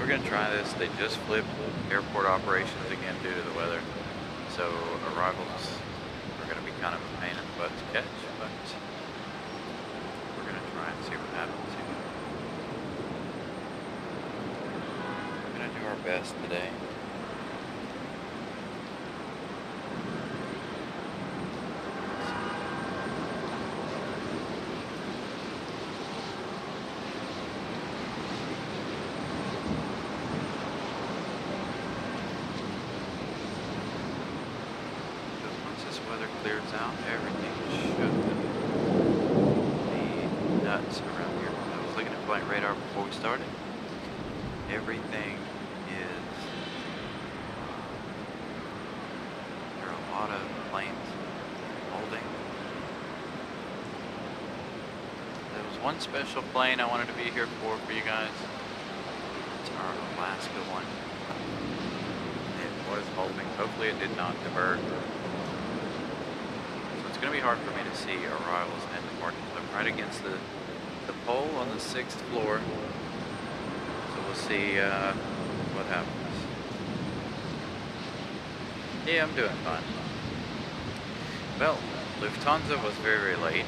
we're gonna try this. They just flipped airport operations again due to the weather, so arrivals are gonna be kind of a pain in the butt to catch, but we're gonna try and see what happens here. We're gonna do our best today. Clears out, everything should be nuts around here. I was looking at flight radar before we started. Everything is, there are a lot of planes holding. There was one special plane I wanted to be here for you guys. It's our Alaska one. It was holding. Hopefully it did not divert. It's going to be hard for me to see arrivals and departures. I'm right against the pole on the 6th floor, so we'll see what happens. Yeah, I'm doing fine. Well, Lufthansa was very, very late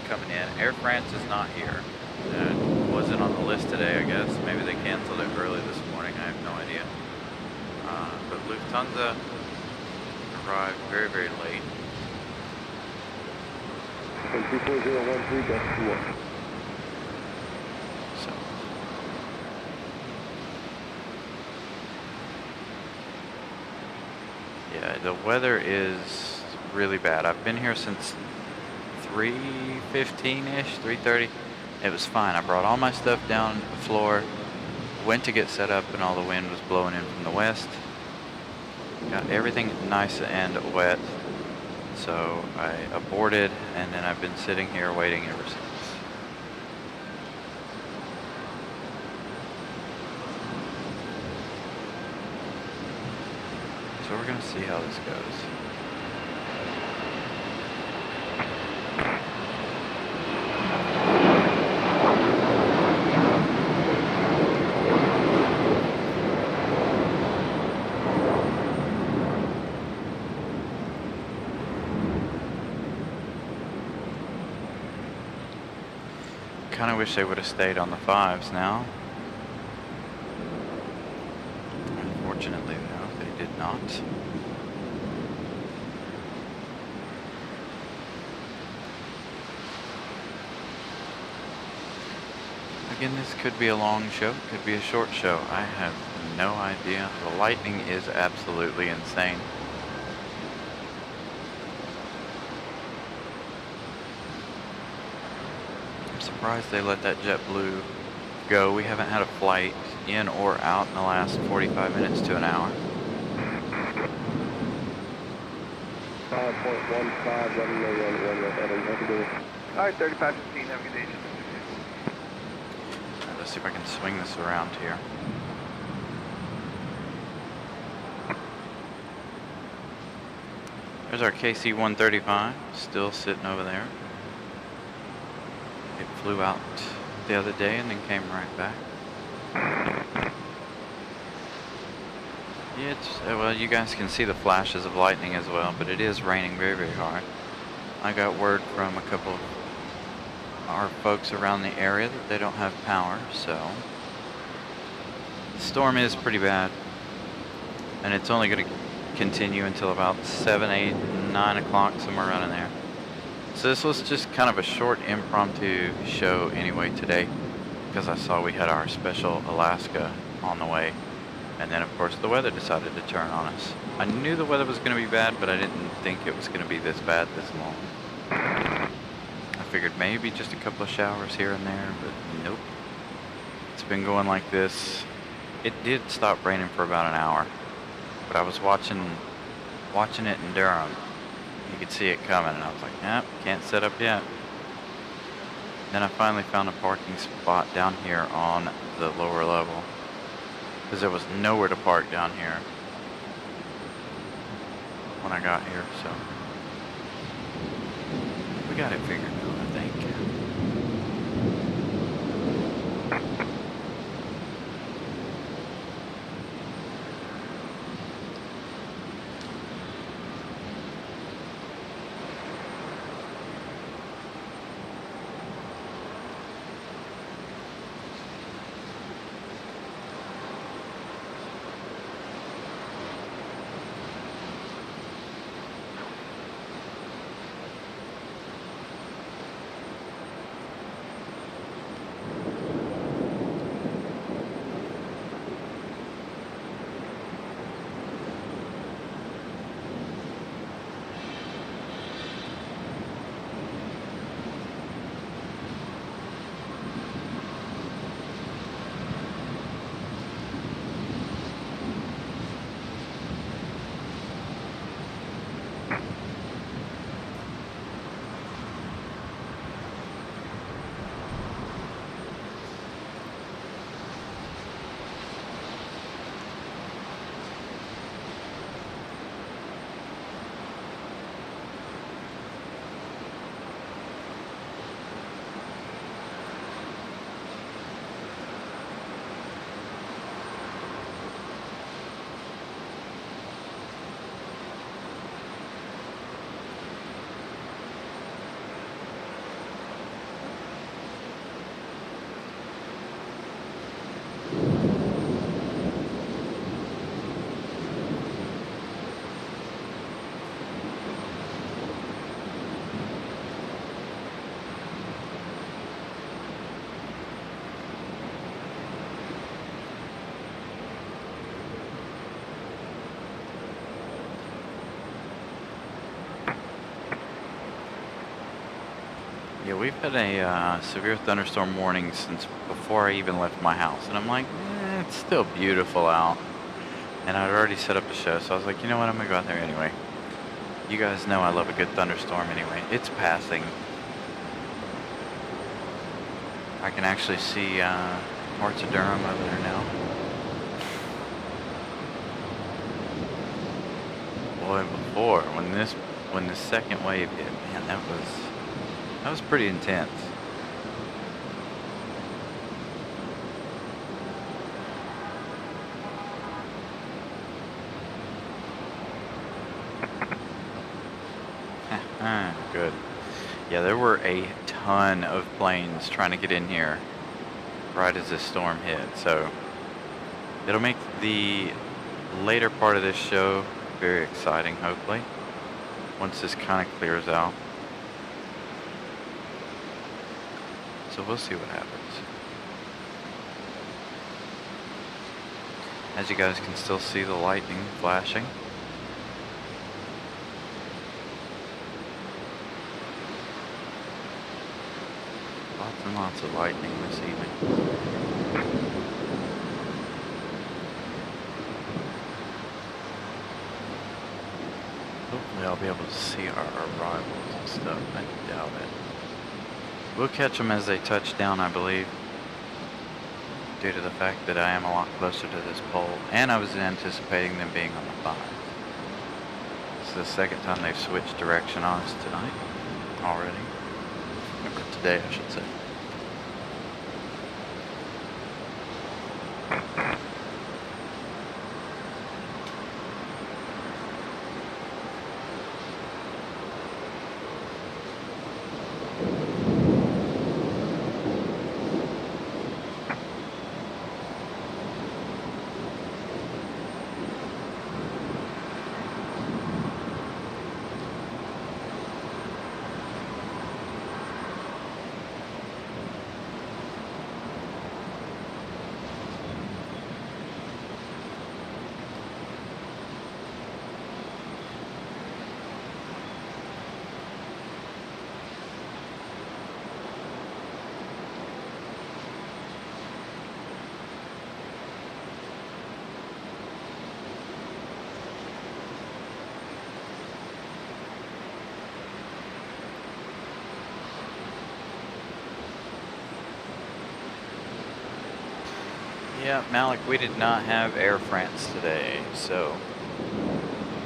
coming in. Air France is not here. It wasn't on the list today, I guess. Maybe they canceled it early this morning. I have no idea. But Lufthansa arrived very, very late. 24013.21. So, yeah, the weather is really bad. I've been here since 3:15-ish, 3:30. It was fine. I brought all my stuff down to the floor, went to get set up, and all the wind was blowing in from the west. Got everything nice and wet. So I aborted, and then I've been sitting here waiting ever since. So we're gonna see how this goes. I kind of wish they would have stayed on the 5s now. Unfortunately, though, they did not. Again, this could be a long show, could be a short show. I have no idea. The lightning is absolutely insane. Surprised they let that JetBlue go. We haven't had a flight in or out in the last 45 minutes to an hour. 5.15, Alright, 3515, have a good day. Let's see if I can swing this around here. There's our KC-135, still sitting over there. It flew out the other day and then came right back. Yeah, well, you guys can see the flashes of lightning as well, but it is raining very, very hard. I got word from a couple of our folks around the area that they don't have power, so the storm is pretty bad, and it's only going to continue until about 7, 8, 9 o'clock, somewhere around in there. So this was just kind of a short impromptu show anyway today, because I saw we had our special Alaska on the way, and then of course the weather decided to turn on us. I knew the weather was going to be bad, but I didn't think it was going to be this bad this long. I figured maybe just a couple of showers here and there, but nope. It's been going like this. It did stop raining for about an hour, but I was watching it in Durham. You could see it coming, and I was like, "Yep, can't set up yet." Then I finally found a parking spot down here on the lower level, because there was nowhere to park down here when I got here, so we got it figured out, I think. we've had a severe thunderstorm warning since before I even left my house, and I'm like, it's still beautiful out. And I'd already set up the show, so I was like, you know what, I'm gonna go out there anyway. You guys know I love a good thunderstorm anyway. It's passing. I can actually see parts of Durham over there now. Boy, before when the second wave hit, man, that was pretty intense. Good. Yeah, there were a ton of planes trying to get in here right as this storm hit, so it'll make the later part of this show very exciting, hopefully, once this kind of clears out. So we'll see what happens. As you guys can still see the lightning flashing. Lots and lots of lightning this evening. Hopefully I'll be able to see our arrivals and stuff. I doubt it. We'll catch them as they touch down, I believe, due to the fact that I am a lot closer to this pole, and I was anticipating them being on the 5. This is the second time they've switched direction on us tonight already. Or today, I should say. Yeah, Malik, we did not have Air France today, so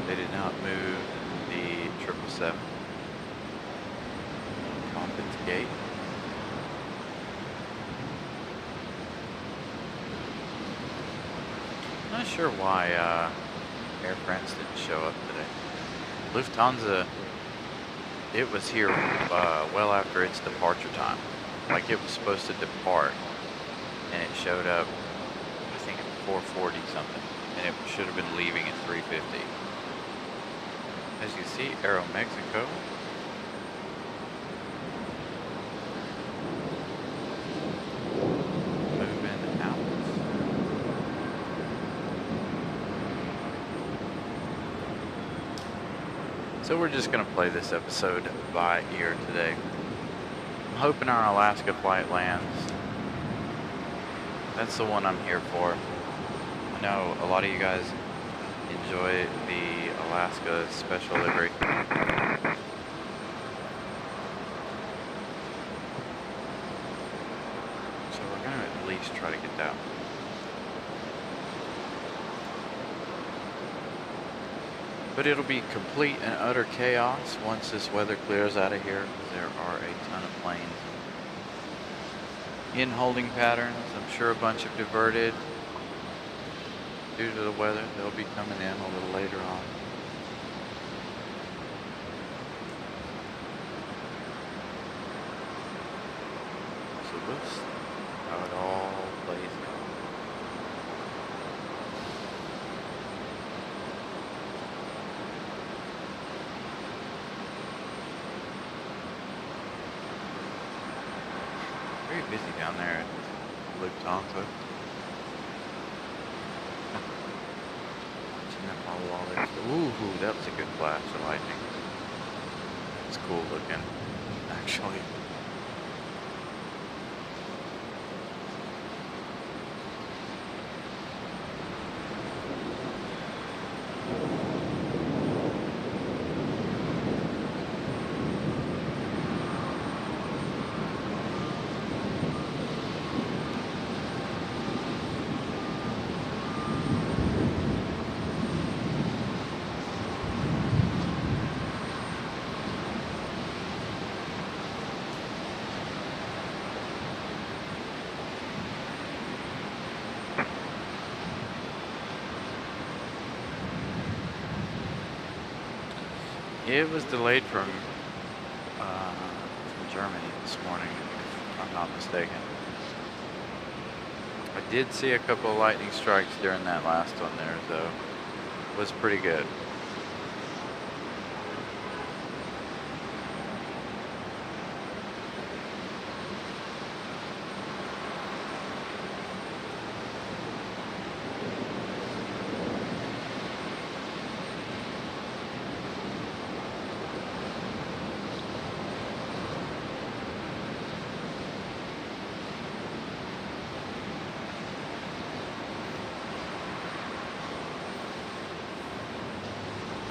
they did not move the 777 off its gate. I'm not sure why Air France didn't show up today. Lufthansa, it was here well after its departure time. Like it was supposed to depart, and it showed up, I think at 4:40 something, and it should have been leaving at 3:50. As you see, Aero Mexico. Moving out. So we're just gonna play this episode by ear today. I'm hoping our Alaska flight lands. That's the one I'm here for. I know a lot of you guys enjoy the Alaska special livery. So we're gonna at least try to get that one. But it'll be complete and utter chaos once this weather clears out of here, because there are a ton of planes in holding patterns. I'm sure a bunch have diverted due to the weather. They'll be coming in a little later on. So we'll see how it all plays out. Very busy down there at Lufthansa. Watching them all while they're still. Ooh, that was a good flash of lightning. It's cool looking, actually. It was delayed from Germany this morning, if I'm not mistaken. I did see a couple of lightning strikes during that last one there, though. It was pretty good.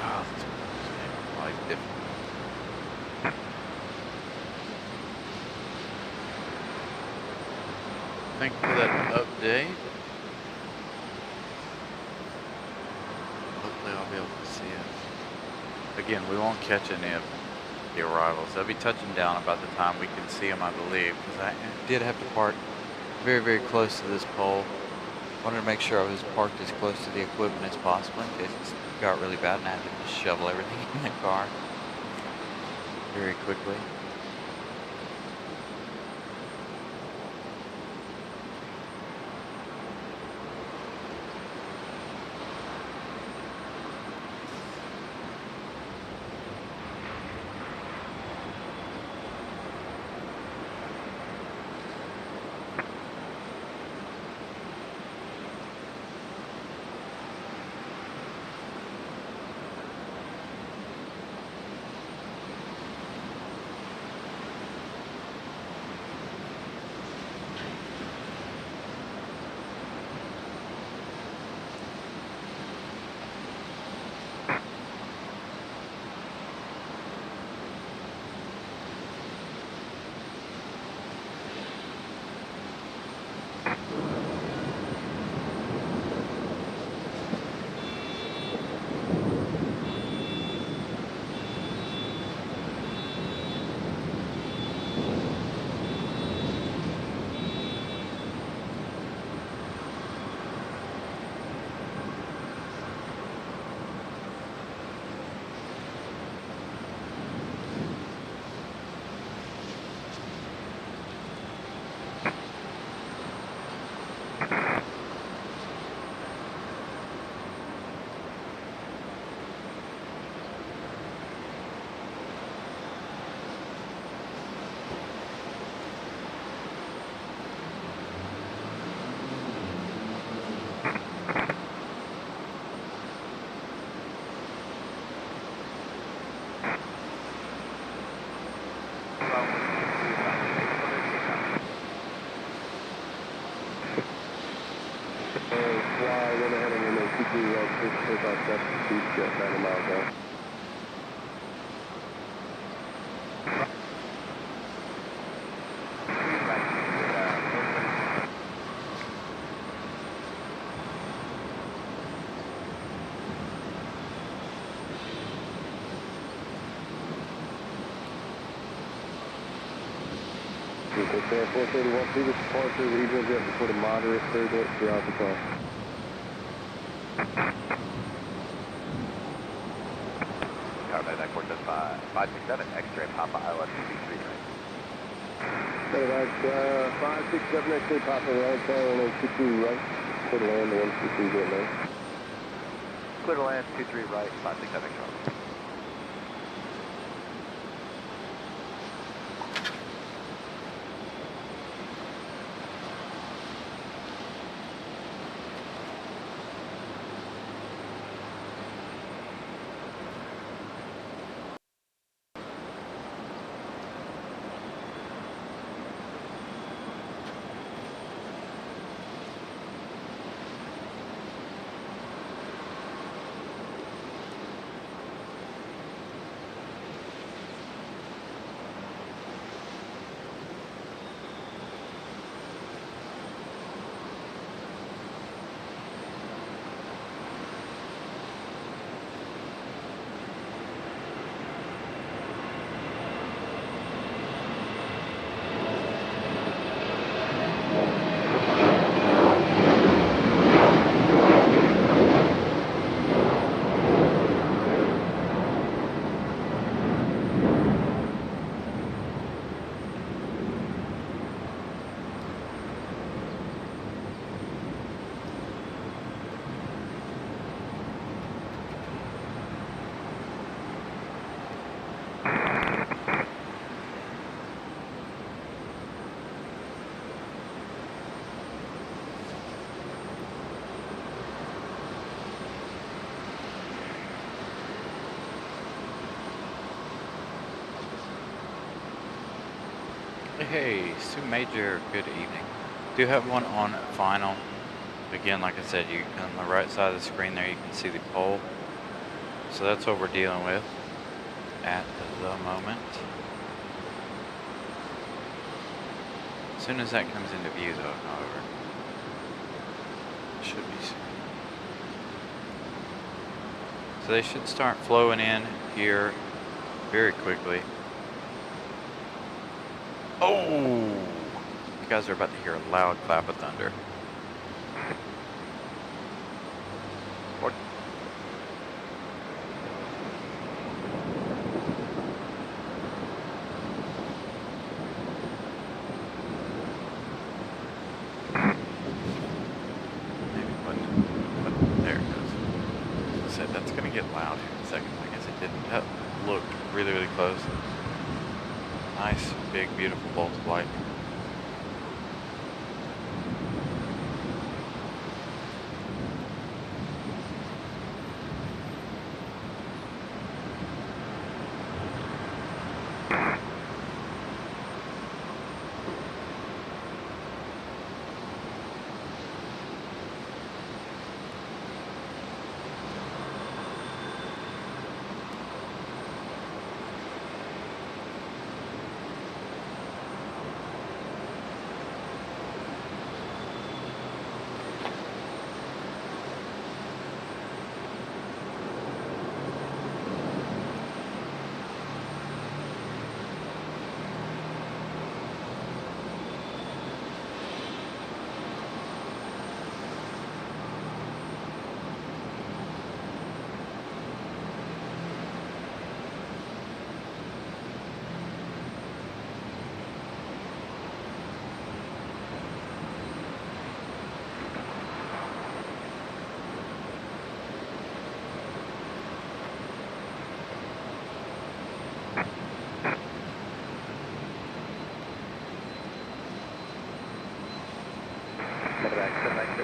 Oh, this makes life difficult. Thank you for that update. Hopefully I'll be able to see it. Again, we won't catch any of the arrivals. They'll be touching down about the time we can see them, I believe, because I did have to park very, very close to this pole. Wanted to make sure I was parked as close to the equipment as possible in case it got really bad and I had to just shovel everything in the car very quickly. Okay, 431, previous departure, regional jet before the moderate turbulence throughout the call. Carbon airport does 567, X-ray Papa Island 23 right. 567 X-ray Papa right, tower 122 right, clear to land 123 right now. Clear to land 23 right, 567 X-ray. Hey, Sue Major, good evening. Do have one on final. Again, like I said, you on the right side of the screen there, you can see the pole. So that's what we're dealing with at the moment. As soon as that comes into view, though, however, it should be soon. So they should start flowing in here very quickly. Oh! You guys are about to hear a loud clap of thunder. What? Maybe what, there it goes. I said that's gonna get loud in a second. I guess it didn't. That looked really, really close. Nice, big, beautiful bolts of lightning.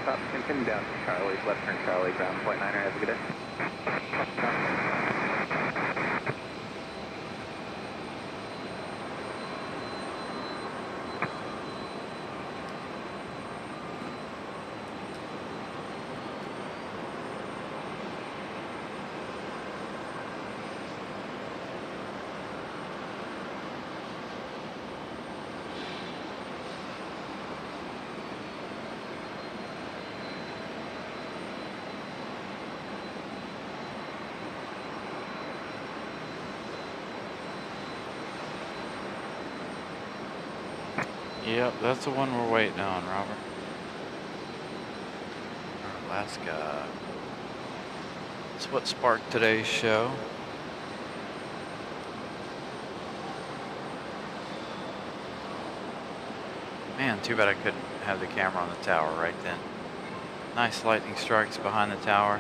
Top, continue down to Charlie, left turn Charlie, ground point 9er, have a good day. Yep, that's the one we're waiting on, Robert. Alaska. That's what sparked today's show. Man, too bad I couldn't have the camera on the tower right then. Nice lightning strikes behind the tower.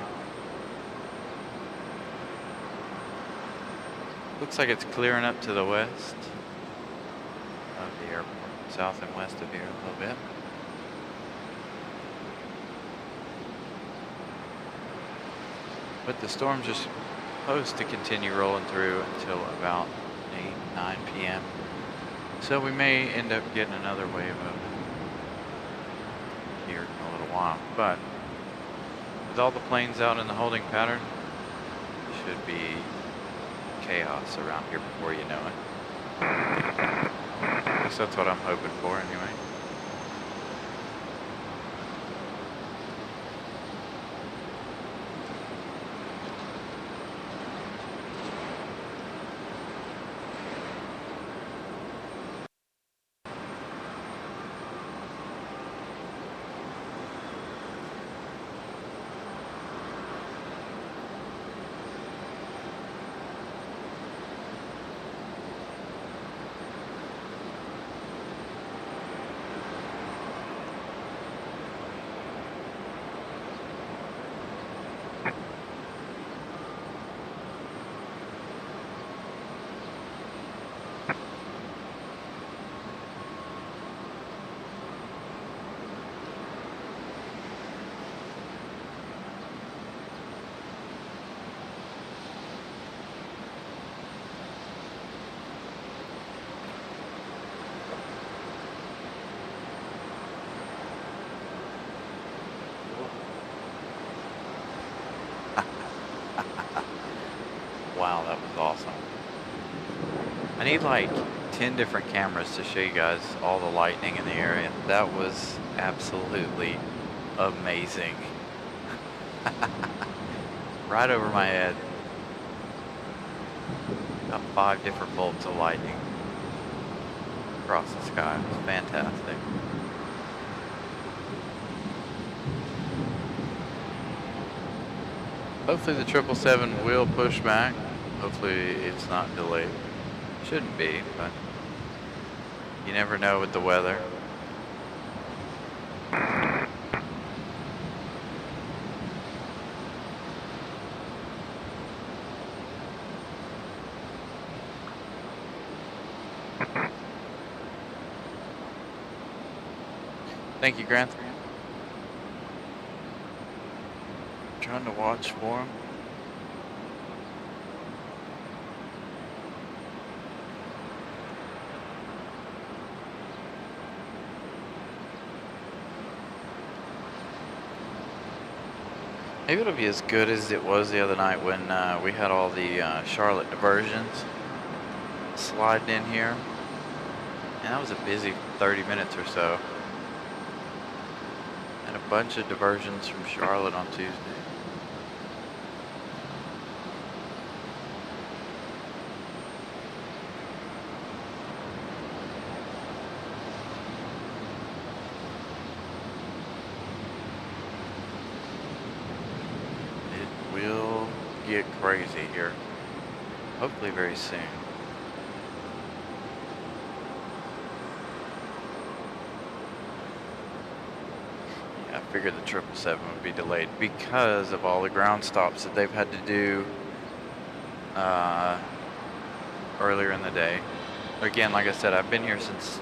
Looks like it's clearing up to the west of the airport. South and west of here a little bit. But the storm's just supposed to continue rolling through until about 8, 9 p.m. So we may end up getting another wave of it here in a little while. But with all the planes out in the holding pattern, should be chaos around here before you know it. At least that's what I'm hoping for anyway. that was awesome. I need like 10 different cameras to show you guys all the lightning in the area. That was absolutely amazing. Right over my head. About 5 different bolts of lightning across the sky. It was fantastic. Hopefully the 777 will push back. Hopefully it's not delayed. Shouldn't be, but you never know with the weather. Thank you, Grant. Trying to watch for him. Maybe it'll be as good as it was the other night when we had all the Charlotte diversions sliding in here. And that was a busy 30 minutes or so. And a bunch of diversions from Charlotte on Tuesday. Get crazy here. Hopefully very soon. Yeah, I figured the 777 would be delayed because of all the ground stops that they've had to do earlier in the day. Again, like I said, I've been here since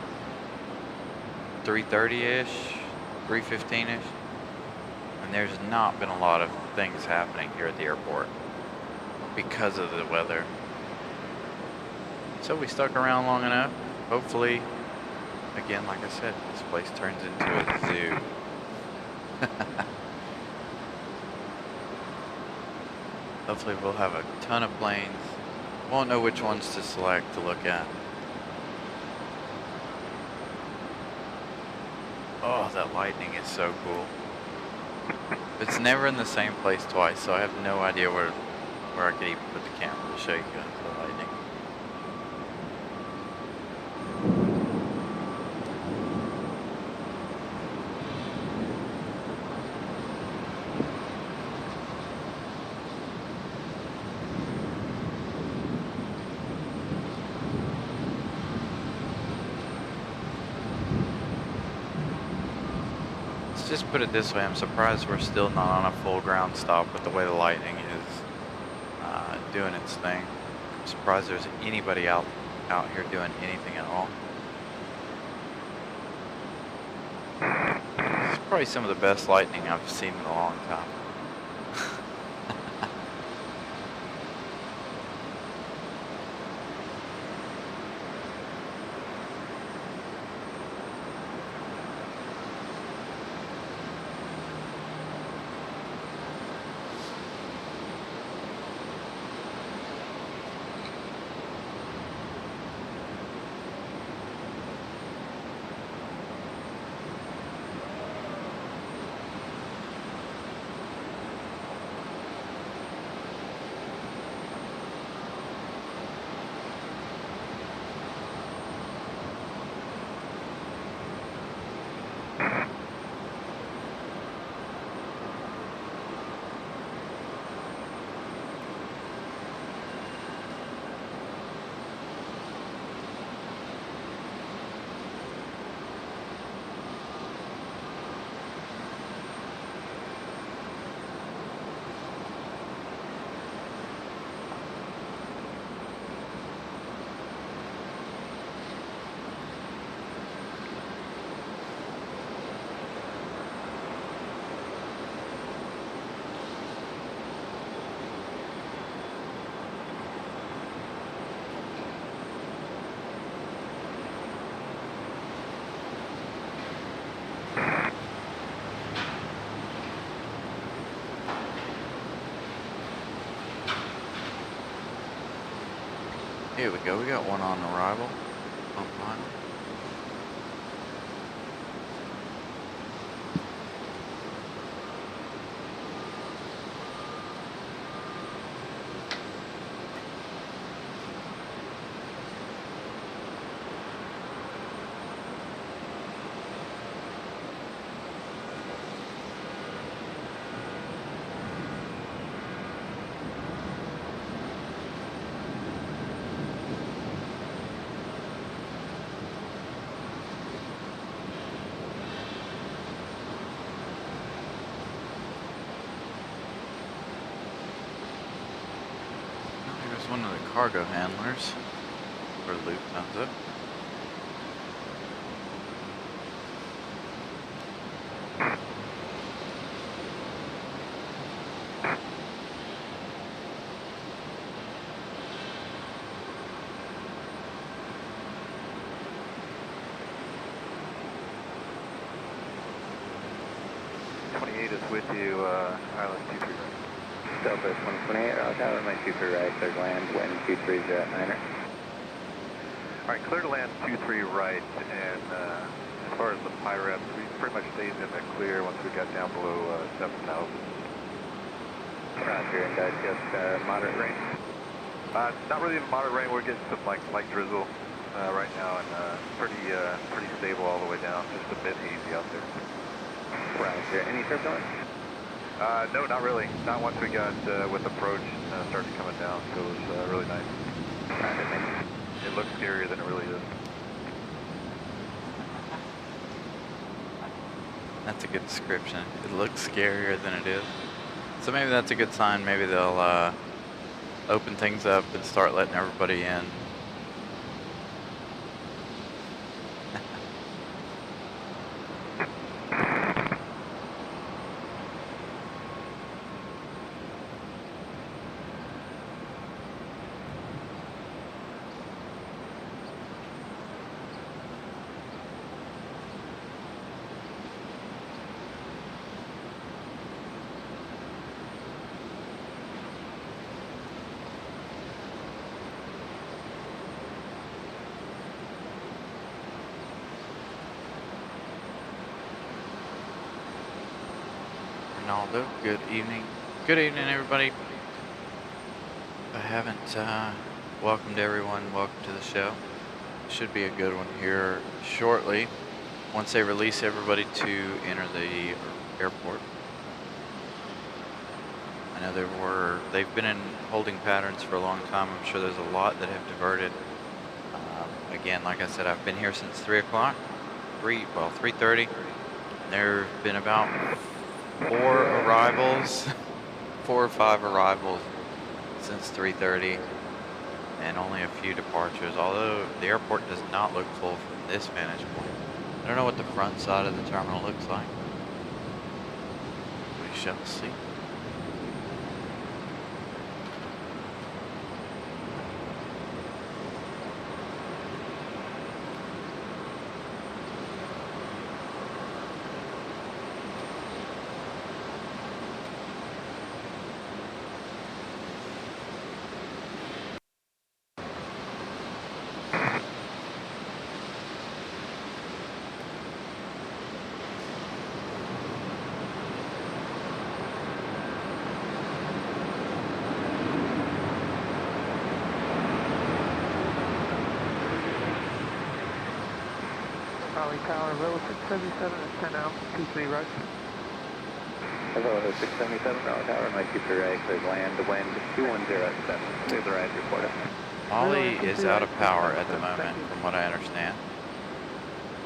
3:30-ish, 3:15-ish, and there's not been a lot of things happening here at the airport because of the weather. So we stuck around long enough. Hopefully, again, like I said, this place turns into a zoo. Hopefully we'll have a ton of planes. Won't know which ones to select to look at. Oh, that lightning is so cool. It's never in the same place twice, so I have no idea where I could even put the camera to show you guys the lightning. Let's just put it this way, I'm surprised we're still not on a full ground stop with the way the lightning is doing its thing. I'm surprised there's anybody out here doing anything at all. It's probably some of the best lightning I've seen in a long time. Here we go. We got one on arrival. Oh, fine. Here's one of the cargo handlers for Lufthansa. Is with you, Island 23 right. Delta 2028, Raleigh Tower, my 23 right, clear to land, wind 230 at 9er. Alright, clear to land 23 right, and as far as the PIREP, we pretty much stayed in the clear once we got down below 7,000. Roger, and just moderate rain? Not really in moderate rain, we're getting some light drizzle right now, and pretty stable all the way down, just a bit hazy out there. Roger, any turbulence? No, not really. Not once we got with approach started coming down, so it was really nice. Roger, thank you. It looks scarier than it really is. That's a good description. It looks scarier than it is. So maybe that's a good sign. Maybe they'll open things up and start letting everybody in. Ronaldo, good evening. Good evening, everybody. I haven't welcomed everyone. Welcome to the show. Should be a good one here shortly once they release everybody to enter the airport. I know they've been in holding patterns for a long time. I'm sure there's a lot that have diverted. Again, like I said, I've been here since 3 o'clock, 3:30. There have been about 4 or 5 arrivals since 3:30, and only a few departures, although the airport does not look full from this vantage point. I don't know what the front side of the terminal looks like. We shall see. Raleigh Tower, level 677 at 10 out, 23 right. Hello, 677, Raleigh Tower, my 23 right, clear to land, wind 210 at 7. Clear the right, report it. Ollie is out of power at the moment, from what I understand.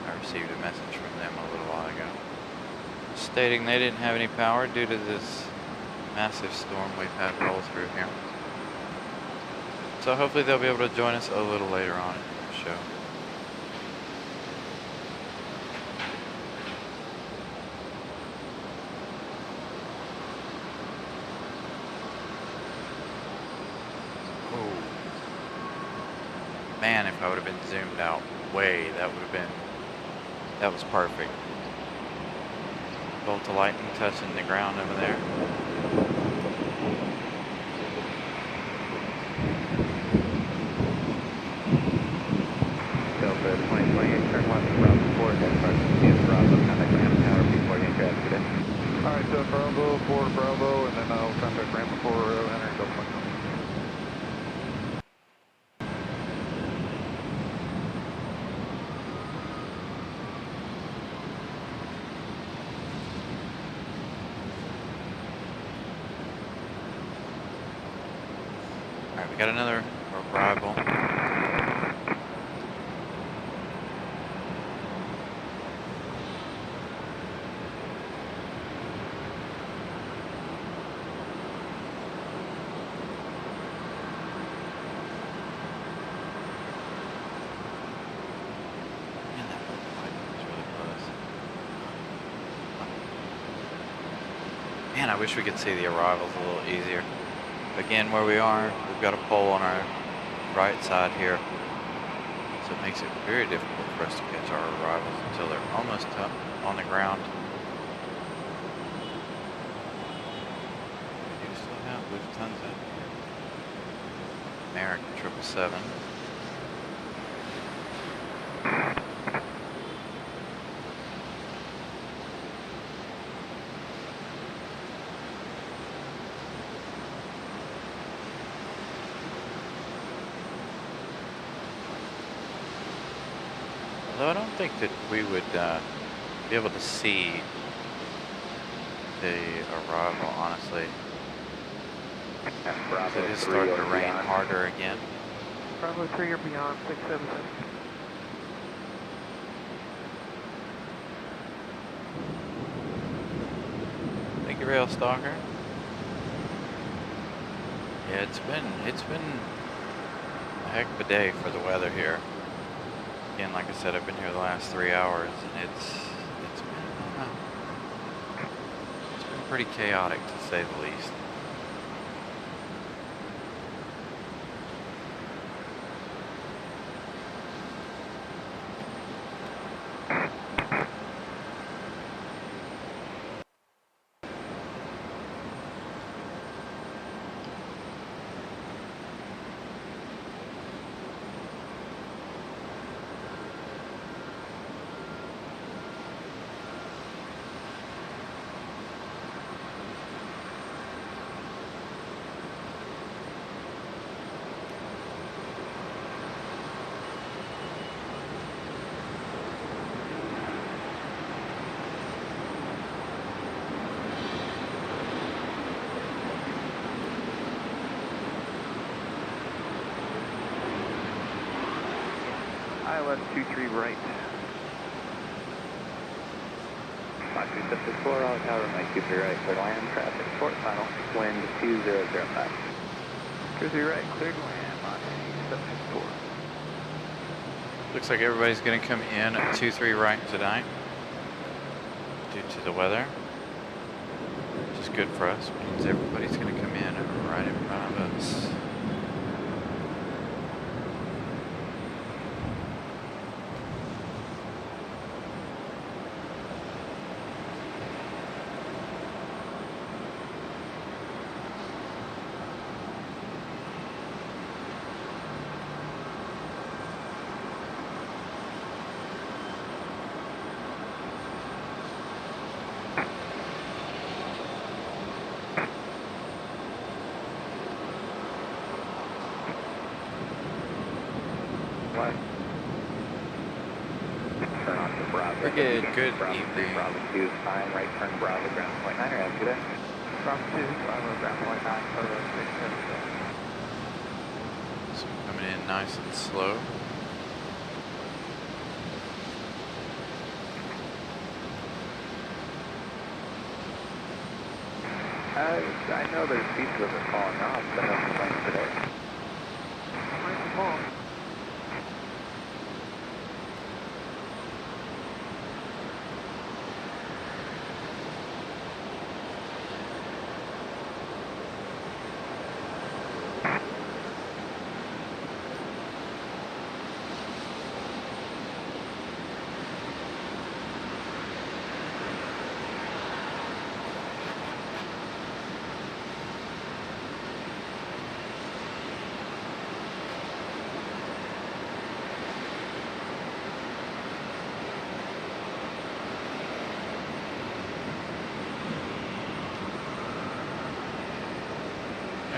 I received a message from them a little while ago, stating they didn't have any power due to this massive storm we've had roll through here. So hopefully they'll be able to join us a little later on in the show. Man, if I would have been zoomed out way, that was perfect. Bolt of lightning touching the ground over there. 28, turn left to Bravo 4, head north to Bravo, contact ramp tower before you enter exit. Alright, Bravo, 4 Bravo, and then I'll contact ramp 4, enter Delta Mike. Alright, we got another arrival. Man, that lightning was really close. Man, I wish we could see the arrivals a little easier. Again, where we are, we've got a pole on our right side here, so it makes it very difficult for us to catch our arrivals until they're almost up on the ground. We do still have, we've tons of American 777. Although I don't think that we would be able to see the arrival, honestly. Bravo It is 3 starting or to rain beyond. harder again. Bravo 3 or beyond, 677. Thank you, Rail Stalker. Yeah, it's been a heck of a day for the weather here. Again, like I said, I've been here the last 3 hours, and it's been pretty chaotic to say the least. ILS 23 right. Fox 374, all tower, Mike 23 right, clear to land, traffic, port final, wind 2005. 23 right, cleared to land, Mach 764. Looks like everybody's going to come in at 2-3 right tonight due to the weather, which is good for us. It means everybody's going to come in right in front of us. Turn on to Bravo. Good Bravo 3, evening. Bravo 2 is fine, right turn Bravo, ground point 9, or after that. Bravo 2, Bravo, ground point 9, photo 677. So coming in nice and slow. I know there's pieces of it falling off, but no complaints today. Nice and long.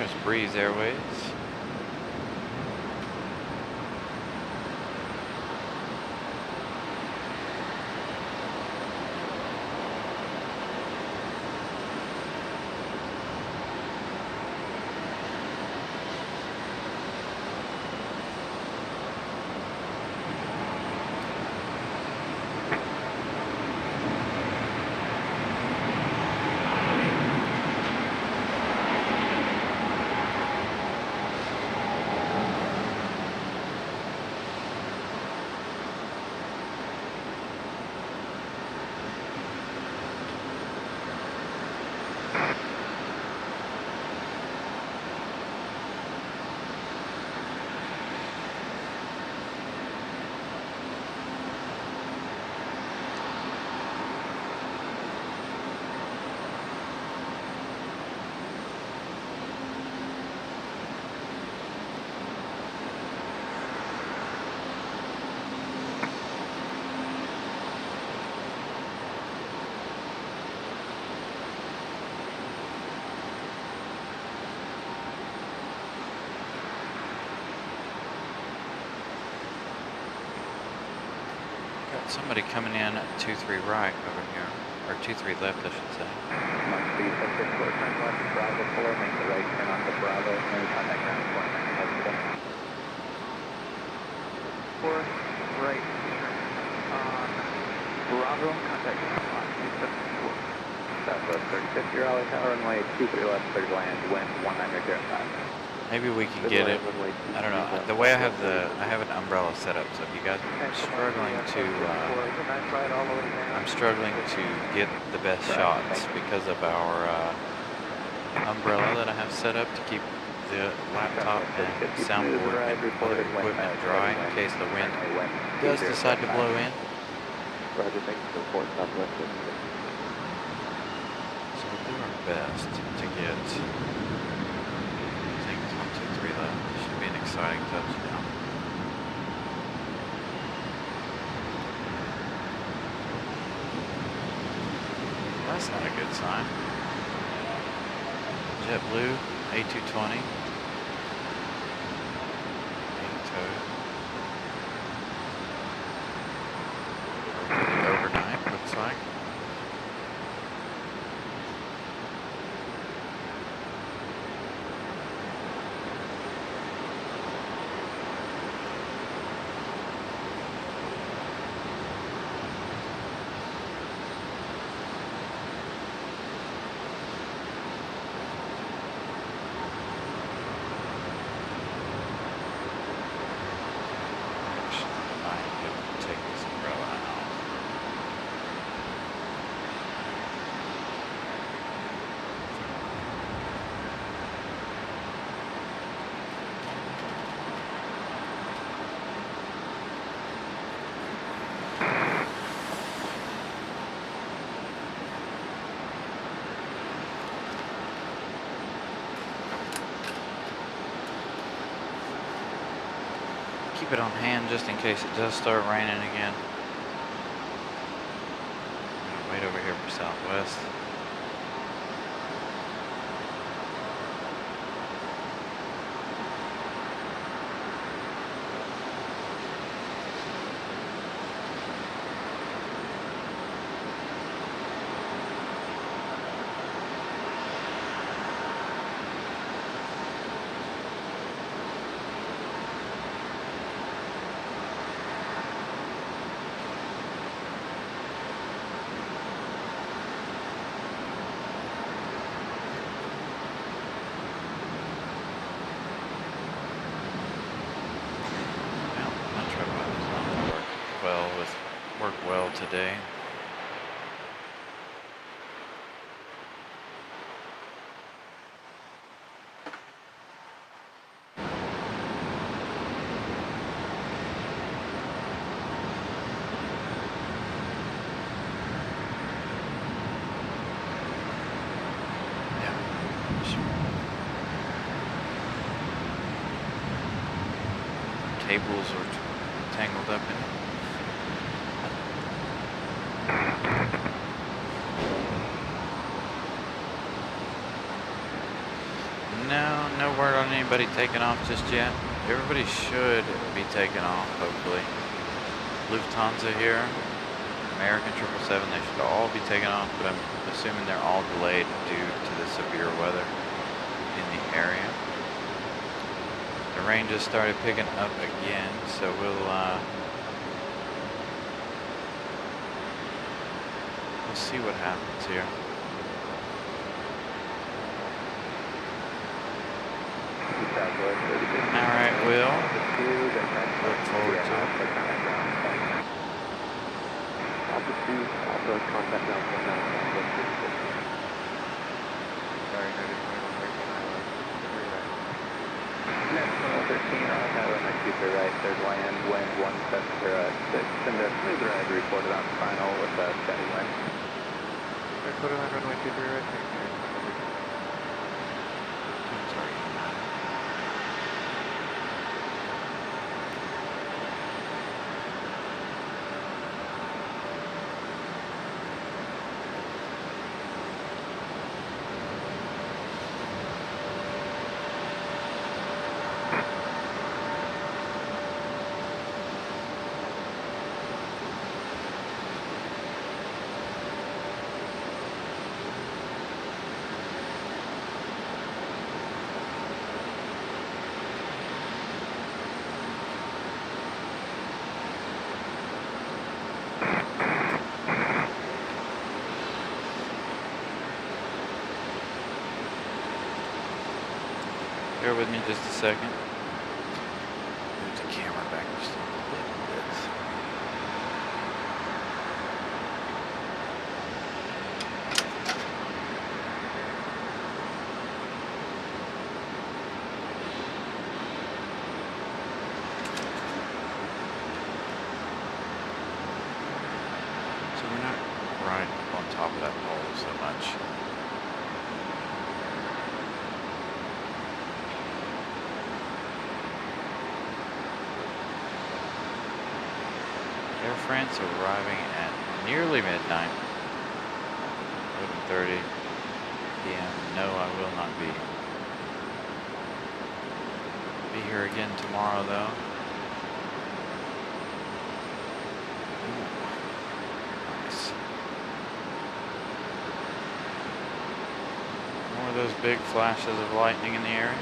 There's Breeze Airways. Somebody coming in at 23 right over here, or 23 left, I should say. Must be subject for turn left, Bravo 4, make the right turn onto Bravo, and contact ground point. For right turn on Bravo, contact ground line 274. Southwest 3050 Raleigh Tower, runway 23 left, clear to land, wind 1905. Maybe we can get it. I don't know. The way I have an umbrella set up, so if you guys are struggling to, I'm struggling to get the best shots because of our umbrella that I have set up to keep the laptop and soundboard and other equipment dry in case the wind does decide to blow in. Roger, thank you for the report, Southwest. So we'll do our best to get things on 2-3 left. This should be an exciting touchdown. That's not a good sign. JetBlue A220. Being towed. Overnight, looks like. Keep it on hand just in case it does start raining again. Wait over here for Southwest. Worked well today. Cables are tangled up in it. No, no word on anybody taking off just yet. Everybody should be taking off, hopefully. Lufthansa here, American 777, they should all be taking off, but I'm assuming they're all delayed due to the severe weather in the area. The rain just started picking up again, so we'll see what happens here. Alright, Will. Look forward to it. Sorry, noted 21 Next 13 on Tower, my super right, third land, wind 1706. Send a smooth ride reported on final with a steady wind. Quarter line runway 23 right, thank you. Bear with me just a second. Move the camera back just a little bit. So we're not right on top of that pole so much. Air France arriving at nearly midnight, 11:30 p.m. No, I will not be. Be here again tomorrow, though. Ooh, nice. More of those big flashes of lightning in the area.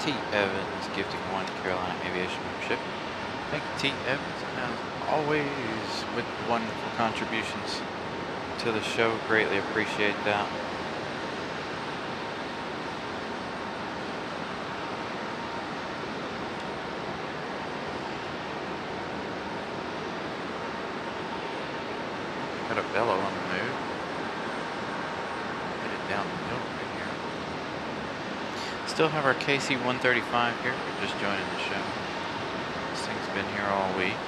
T. Evans gifting one Carolina Aviation membership. Thank you, T. Evans, as always, with wonderful contributions to the show. Greatly appreciate that. Got a bellow on the move. Headed down the hill right here. Still have our KC-135 here. We're just joining the show. This thing's been here all week.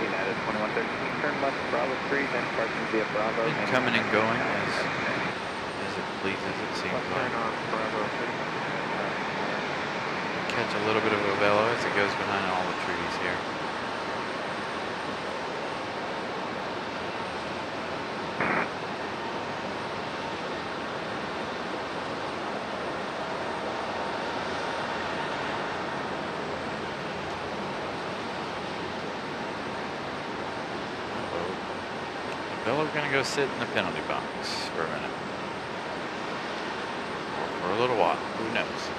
United 2113, turn left Bravo 3, then parking via Bravo. Been coming and going as it pleases, it seems like. Turn on Bravo 6. Catch a little bit of a bellow as it goes behind all the trees here. We're gonna go sit in the penalty box for a minute. Or for a little while, who knows?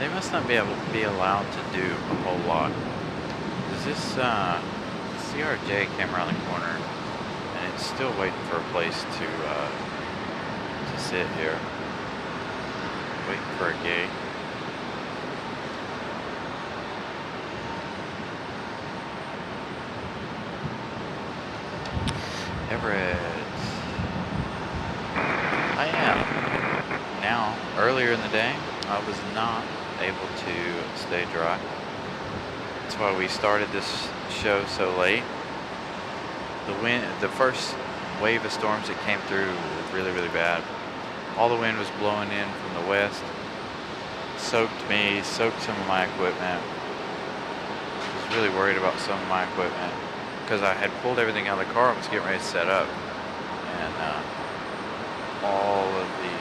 They must not be allowed to do a whole lot. Does this CRJ came around the corner, and it's still waiting for a place to sit here, waiting for a gate. Everett. I am. Now, earlier in the day, I was not able to stay dry. That's why we started this show so late. The first wave of storms that came through was really, really bad. All the wind was blowing in from the west. Soaked me, soaked some of my equipment. I was really worried about some of my equipment because I had pulled everything out of the car and was getting ready to set up. And all of the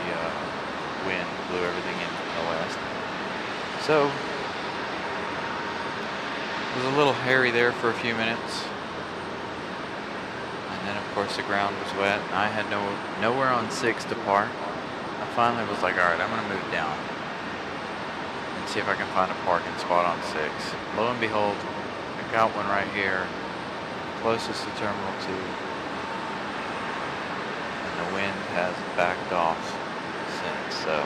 wind blew everything in from the west. So, it was a little hairy there for a few minutes. And then of course the ground was wet and I had nowhere on 6 to park. I finally was like, alright, I'm gonna move down and see if I can find a parking spot on 6. Lo and behold, I got one right here, closest to Terminal 2. And the wind has backed off since, so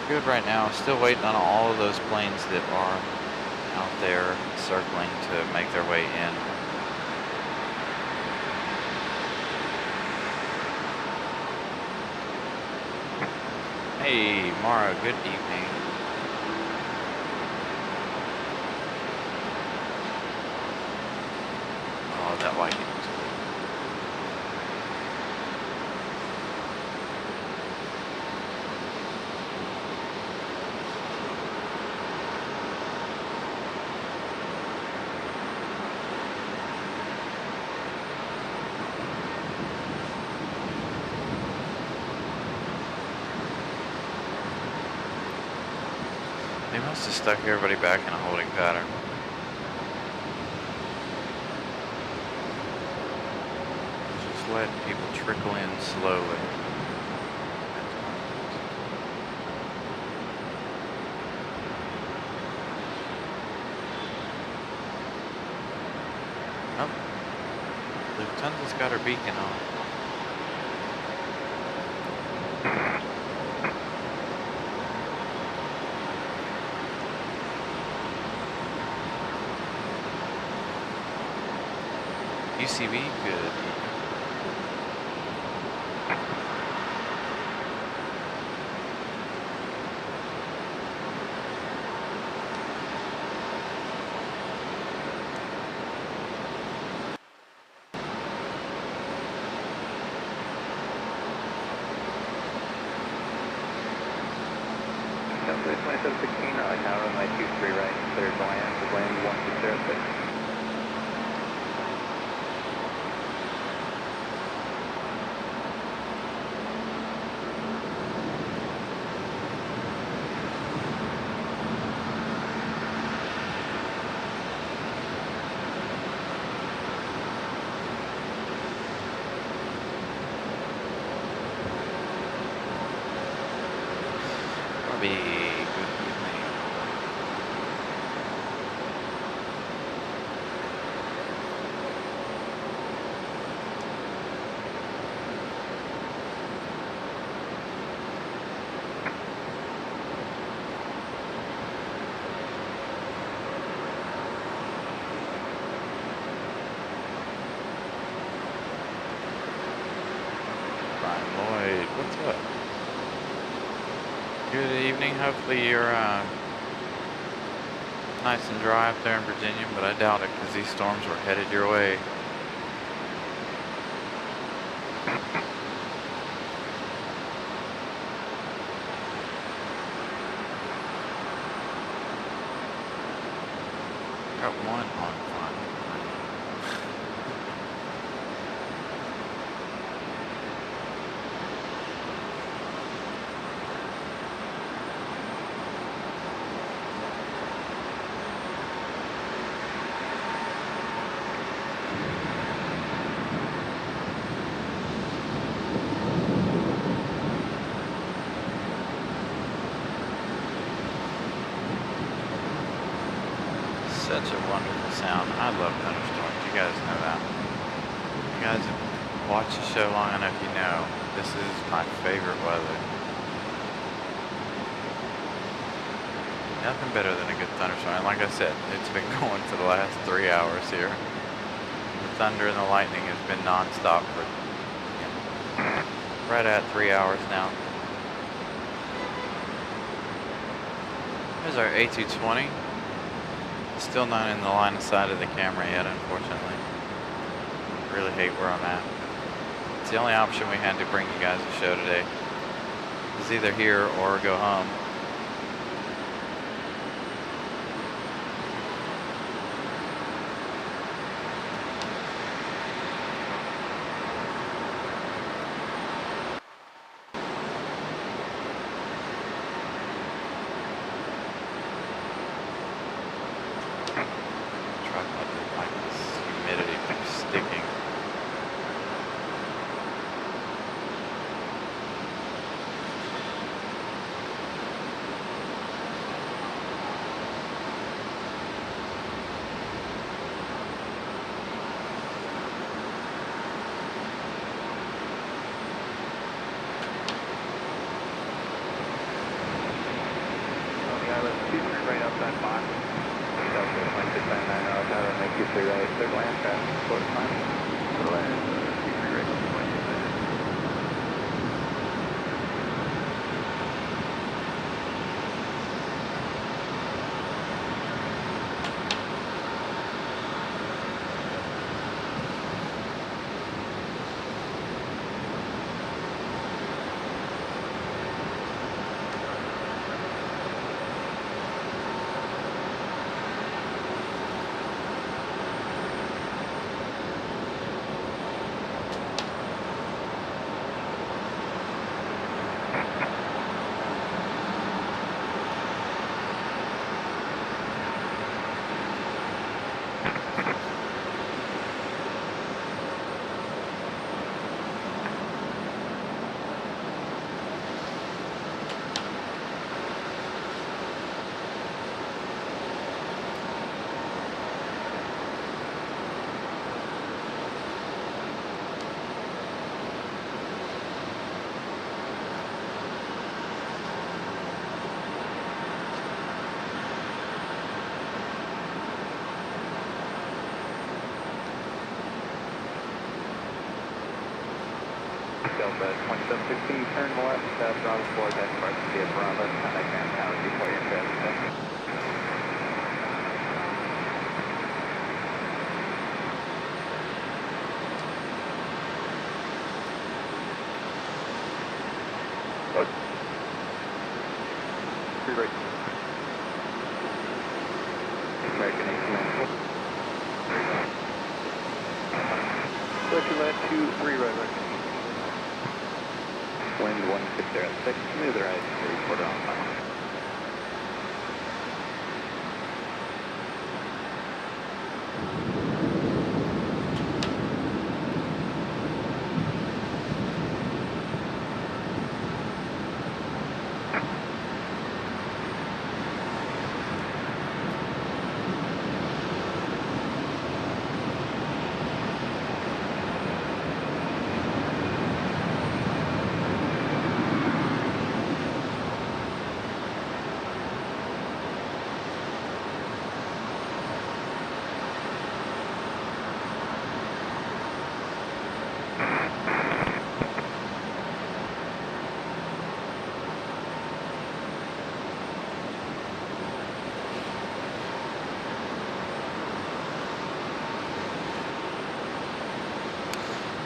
good right now. Still waiting on all of those planes that are out there circling to make their way in. Hey, Mara, good evening. Oh, that lightning was cool. They must have stuck everybody back in a holding pattern. Just letting people trickle in slowly. Oh, Lufthansa's got her beacon on. UCB, good. Delta 2716, Raleigh Tower, runway 23 right, cleared to land, to land 1606. Bobby, good evening. Brian Lloyd, what's up? Good evening. Hopefully you're nice and dry up there in Virginia, but I doubt it because these storms were headed your way. Got one on fire. sound. I love thunderstorms. You guys know that. You guys have watched the show long enough, you know this is my favorite weather. Nothing better than a good thunderstorm. And like I said, it's been going for the last 3 hours here. The thunder and the lightning has been non-stop for right at 3 hours now. There's our A220. Still not in the line of sight of the camera yet, unfortunately. Really hate where I'm at. It's the only option we had to bring you guys a show today. It's either here or go home. Right outside box. Delta 2699 miles an hour, make you three right. Third land traffic, quarter mile. Third land, 23 right, 2699. Delta 2716, turn left, Bravo 4, that's part of the Bravo, contact ground tower before your traffic. Three right. American 1894. Direction left 23 right, right. Wind 1606, smooth right, 3/4 on final.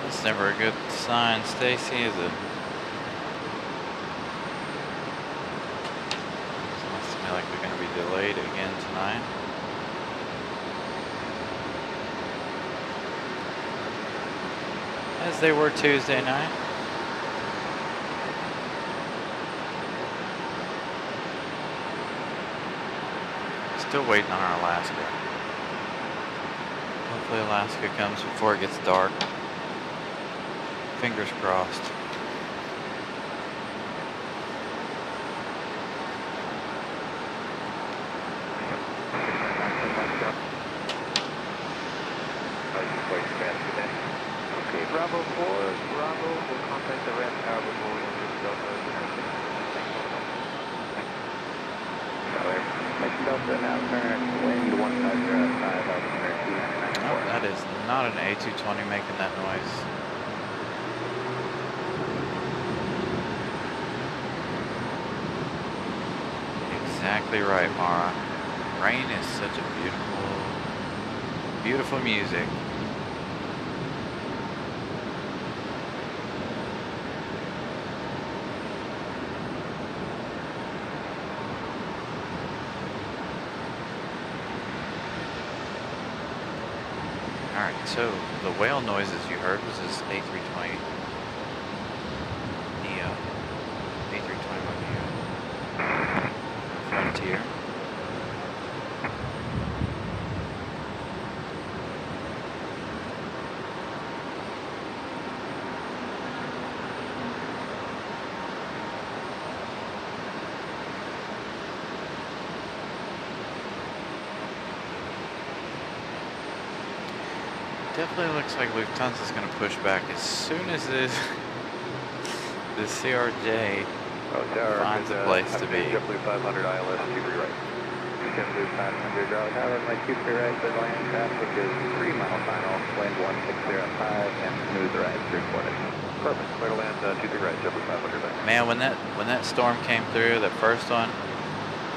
That's never a good sign, Stacy, is it? Sounds to me like we're going to be delayed again tonight. As they were Tuesday night. Still waiting on our Alaska. Hopefully Alaska comes before it gets dark. Fingers crossed. Bravo 4, Bravo will contact the ramp tower before we enter the Delta. Mission Delta now current wind 1505, altimeter Oh, 294. that is not an A220 making that noise. Exactly right, Mara. Rain is such a beautiful, beautiful music. Alright, so the whale noises you heard was this A320 Neo. A321 Neo. Frontier. Definitely looks like Lufthansa is going to push back as soon as this CRJ finds a place to be. JetBlue 500 ILS, 23 right. JetBlue 500, Raleigh Tower, my 23 right, the land traffic is 3 mile final, wind 1605, and smooth ride reported. Perfect. Clear to land, 23 right, JetBlue 500 right. Man, when that storm came through, that first one,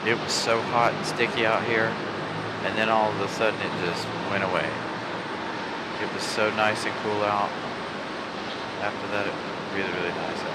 it was so hot and sticky out here, and then all of a sudden it just went away. It was so nice and cool out. After that, it was really, really nice out.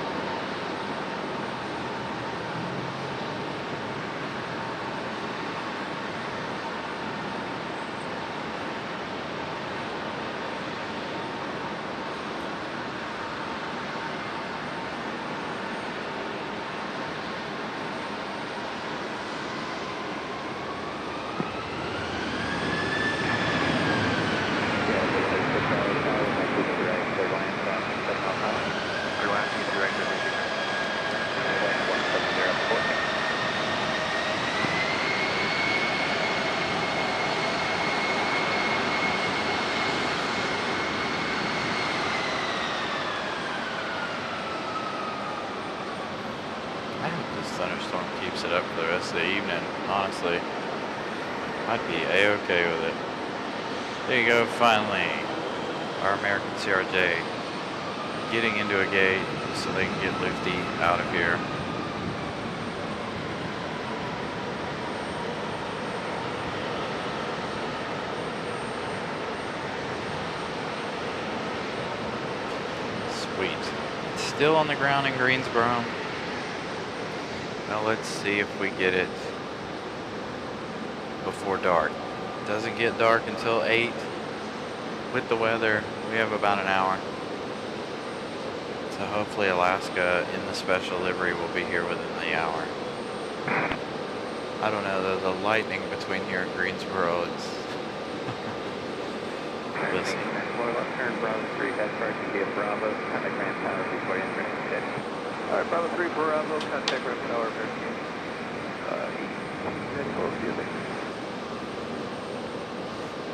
I hope this thunderstorm keeps it up for the rest of the evening, honestly. I'd be A-okay with it. There you go, finally. Our American CRJ getting into a gate so they can get Lufty out of here. Sweet. Still on the ground in Greensboro. Now let's see if we get it before dark. It doesn't get dark until 8. With the weather, we have about an hour. So hopefully Alaska in the special livery will be here within the hour. I don't know, the lightning between here and Greensboro, it's... Listen. Turn Bravo 3, head for RTB at Bravo, contact Grand Tower before you enter the pit. Alright, Bravo 3, Bravo, contact Ramp Tower, verification.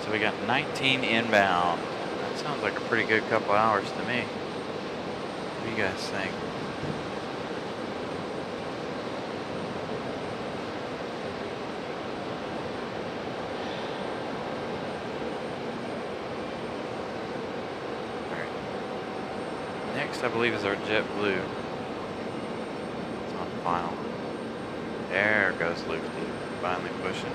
So we got 19 inbound. That sounds like a pretty good couple hours to me. What do you guys think? All right. Next, I believe, is our JetBlue. It's on final. There goes Lufty, finally pushing.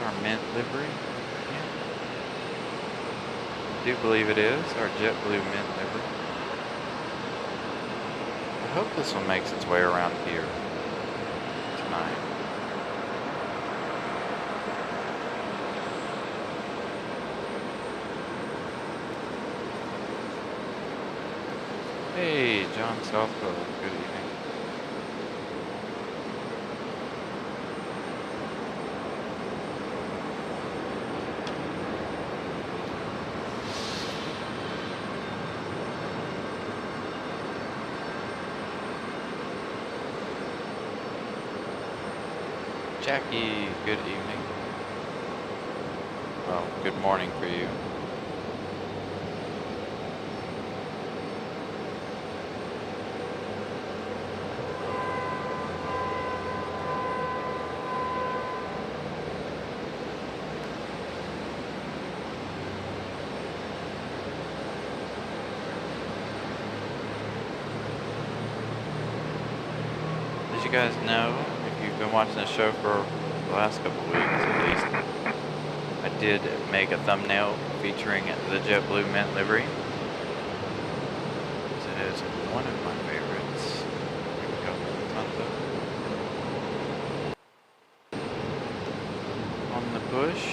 Our mint livery. Yeah. I do believe it is our JetBlue mint livery. I hope this one makes its way around here tonight. Hey, John Southwell, good evening. Jackie, good evening. Well, good morning for you. As you guys know, if you've been watching the show for the last couple of weeks at least, I did make a thumbnail featuring the JetBlue mint livery. It is one of my favorites. Here we go, Tonto. On the bush.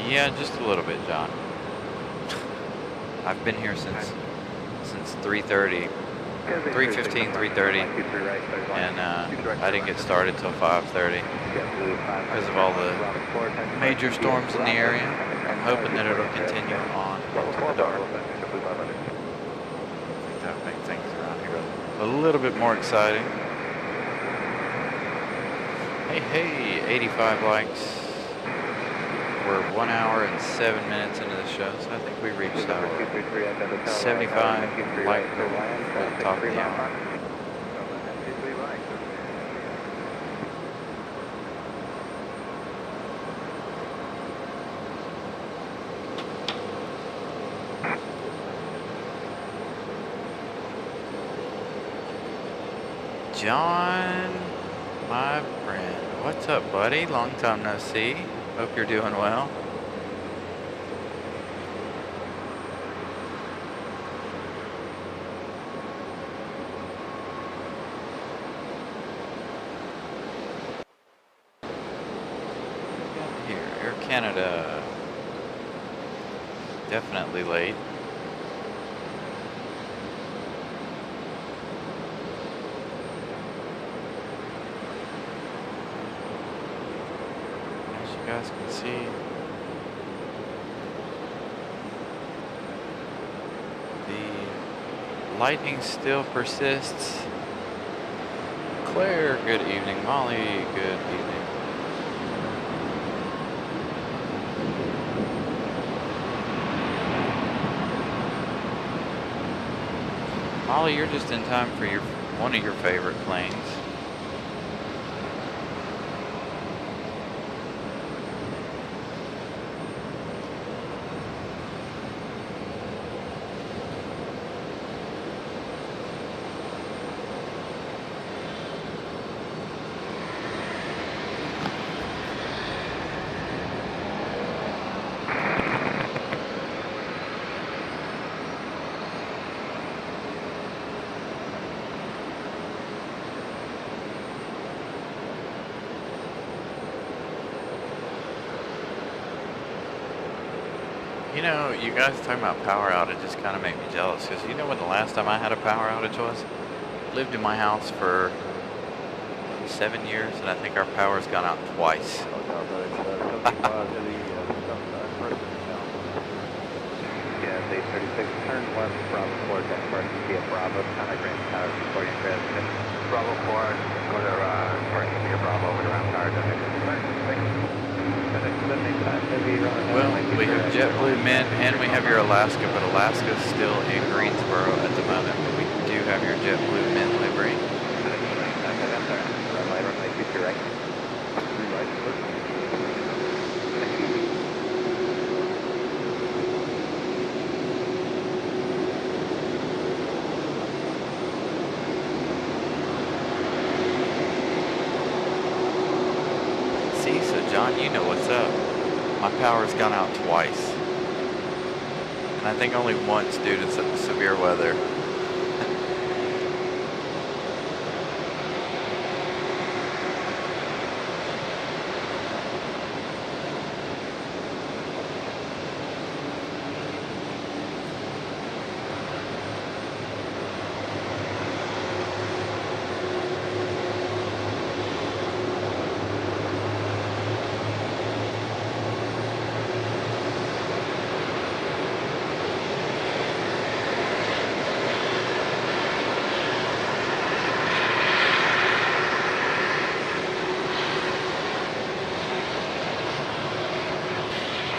Yeah, just a little bit, John. I've been here since 3:30. 3:15, 3:30, and I didn't get started till 5:30 because of all the major storms in the area. I'm hoping that it'll continue on into the dark. I think that would make things around here a little bit more exciting. Hey, 85 likes. We're 1 hour and 7 minutes into the show, so I think we reached our 75 like for the top of the hour. John, my friend, what's up, buddy? Long time no see. Hope you're doing well. Here, Air Canada. Definitely late. As you guys can see, the lightning still persists. Claire, good evening. Molly, good evening. Molly, you're just in time for one of your favorite planes. You know, you guys talking about power outages kind of make me jealous, because you know when the last time I had a power outage was? Lived in my house for 7 years, and I think our power's gone out twice. Yeah, 836, turn left, Bravo 4, Denmark, via Bravo, contact Grand Tower, before you transmit. Bravo 4, go to, via Bravo, over to Round Tower, Well, we have JetBlue Mint and we have your Alaska, but Alaska's still in Greensboro at the moment. But we do have your JetBlue Mint livery. See, so John, you know what's up. My power's gone out twice. And I think only once due to severe weather.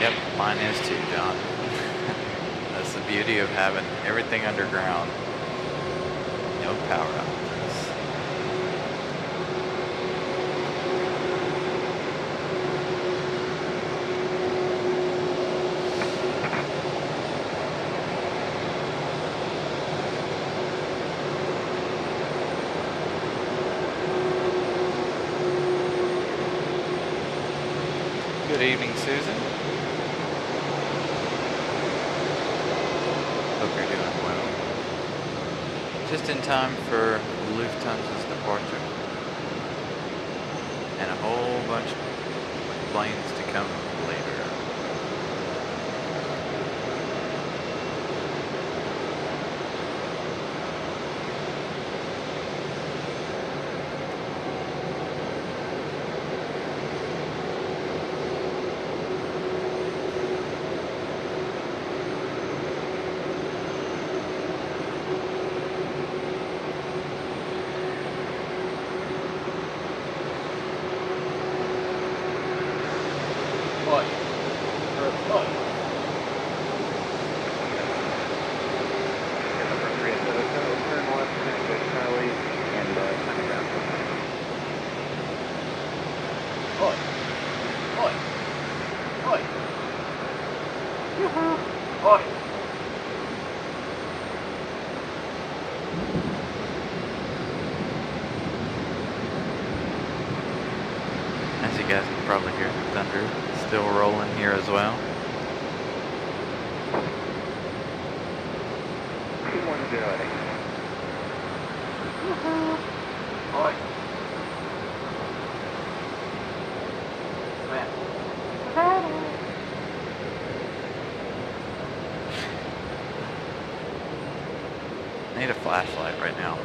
Yep, mine is too, John. That's the beauty of having everything underground. No power outages. Good evening, Susan. Hope you're doing well. Just in time for Lufthansa's departure. And a whole bunch of planes to come later. Turn left, good Charlie, and turn around. Oi! Oi! Oi! Oi! As you guys can probably hear, the thunder is still rolling here as well. 210. Oi! Man. I need a flashlight right now.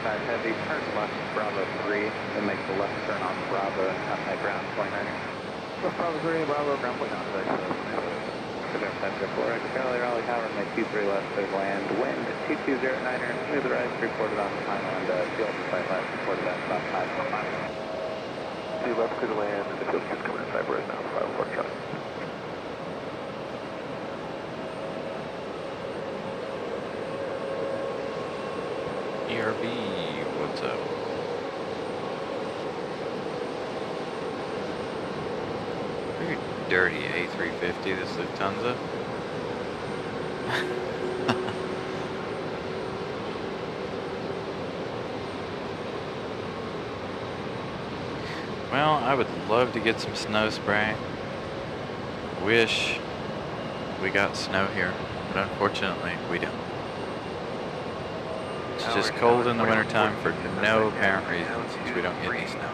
Heavy, turn left, Bravo 3, then make the left turn on Bravo and contact ground 29er. Left Bravo 3, Bravo, ground point on. Durham 10-4, Charlie, Raleigh Tower, make 23 left, clear to land, wind 2209er, smooth right, reported on the final, and field flight left, reported at about 5 miles. 2 left, clear to land, and the field just coming inside right now, 5-4 Charlie. ERB, what's up? Very dirty A350, this Lufthansa. Well, I would love to get some snow spray. Wish we got snow here, but unfortunately we don't. It's just cold in the wintertime for no apparent reason since we don't get any snow.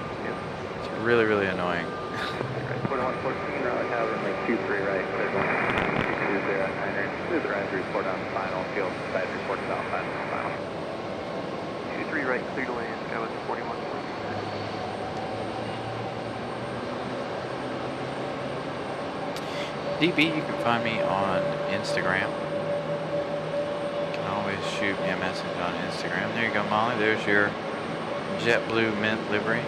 It's really, really annoying. 4114, Raleigh Tower, make 23 right, clear to land, 2209er, Lutheran report on final. Field side report southbound on final. 23 right, clear to land, Skywest 41. DB, you can find me on Instagram. You can always shoot me a message on Instagram. There you go, Molly. There's your JetBlue mint livery.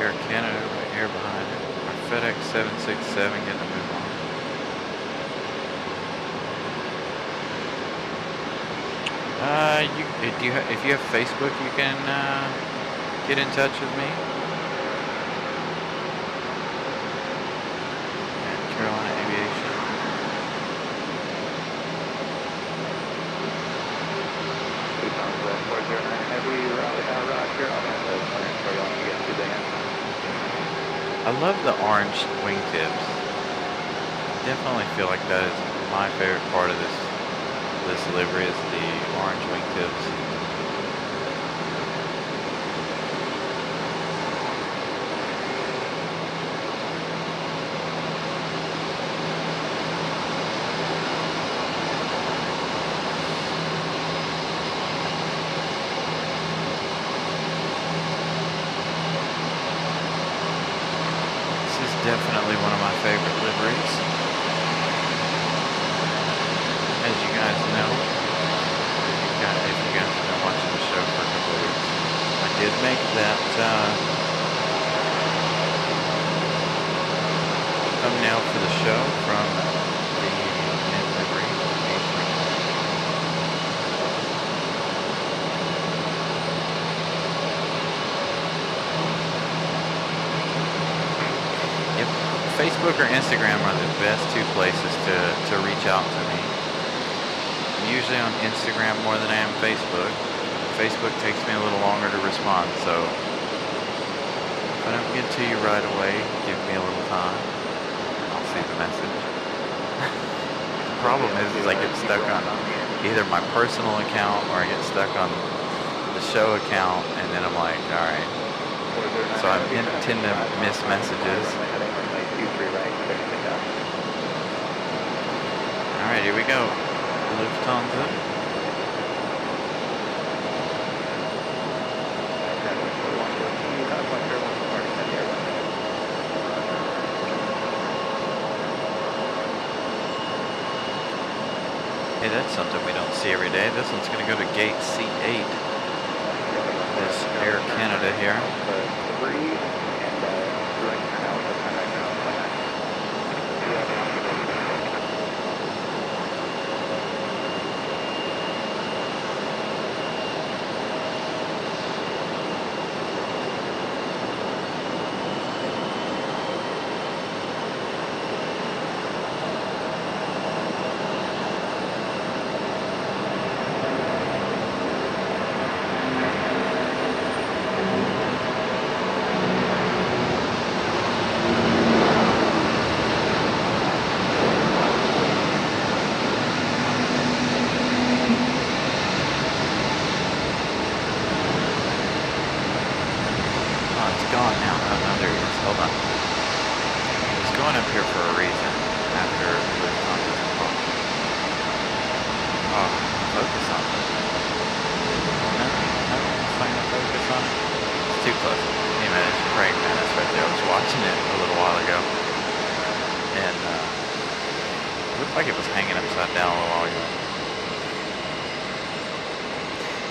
Air Canada right here behind it. Our FedEx 767 getting a move on. If you have Facebook, you can get in touch with me. And Carolina Aviation. Tucson's 409 Heavy, Raleigh, Roger. I'll have those plans for you once you get to the end. I love the orange wingtips. Definitely feel like that is my favorite part of this livery is the orange wingtips. Definitely one of my favorite liveries. As you guys know, if you guys have been watching the show for a couple of weeks, I did make that thumbnail for the show from the mint livery. Facebook or Instagram are the best two places to reach out to me. I'm usually on Instagram more than I am Facebook. Facebook takes me a little longer to respond, so if I don't get to you right away, give me a little time. I'll see the message. The problem is I get stuck on either my personal account or I get stuck on the show account, and then I'm like, alright. So I tend to miss messages. Alright, here we go. Lufthansa. Hey, that's something we don't see every day. This one's going to go to gate C8. This Air Canada here.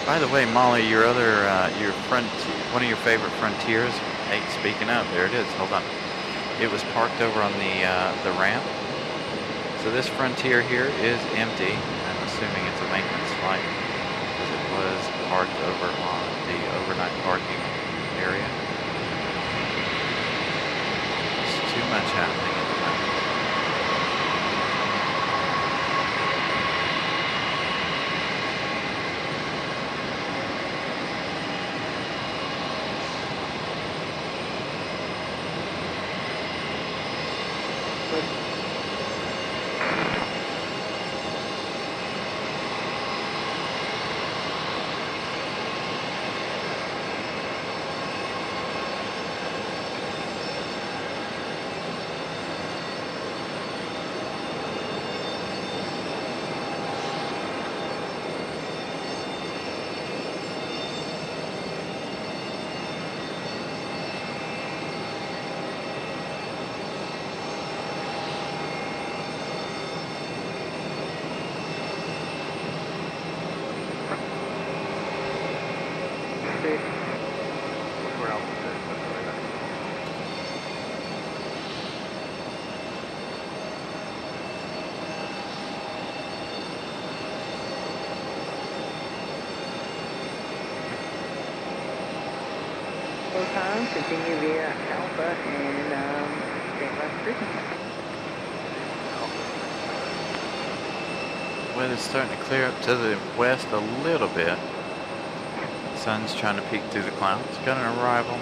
By the way, Molly, your one of your favorite Frontiers. Hey, speaking of, there it is. Hold on. It was parked over on the ramp. So this Frontier here is empty. I'm assuming it's a maintenance flight because it was parked over on the overnight Low time, continue via Alpha and stand by for cruising. Weather's starting to clear up to the west a little bit. Sun's trying to peek through the clouds. Got an arrival.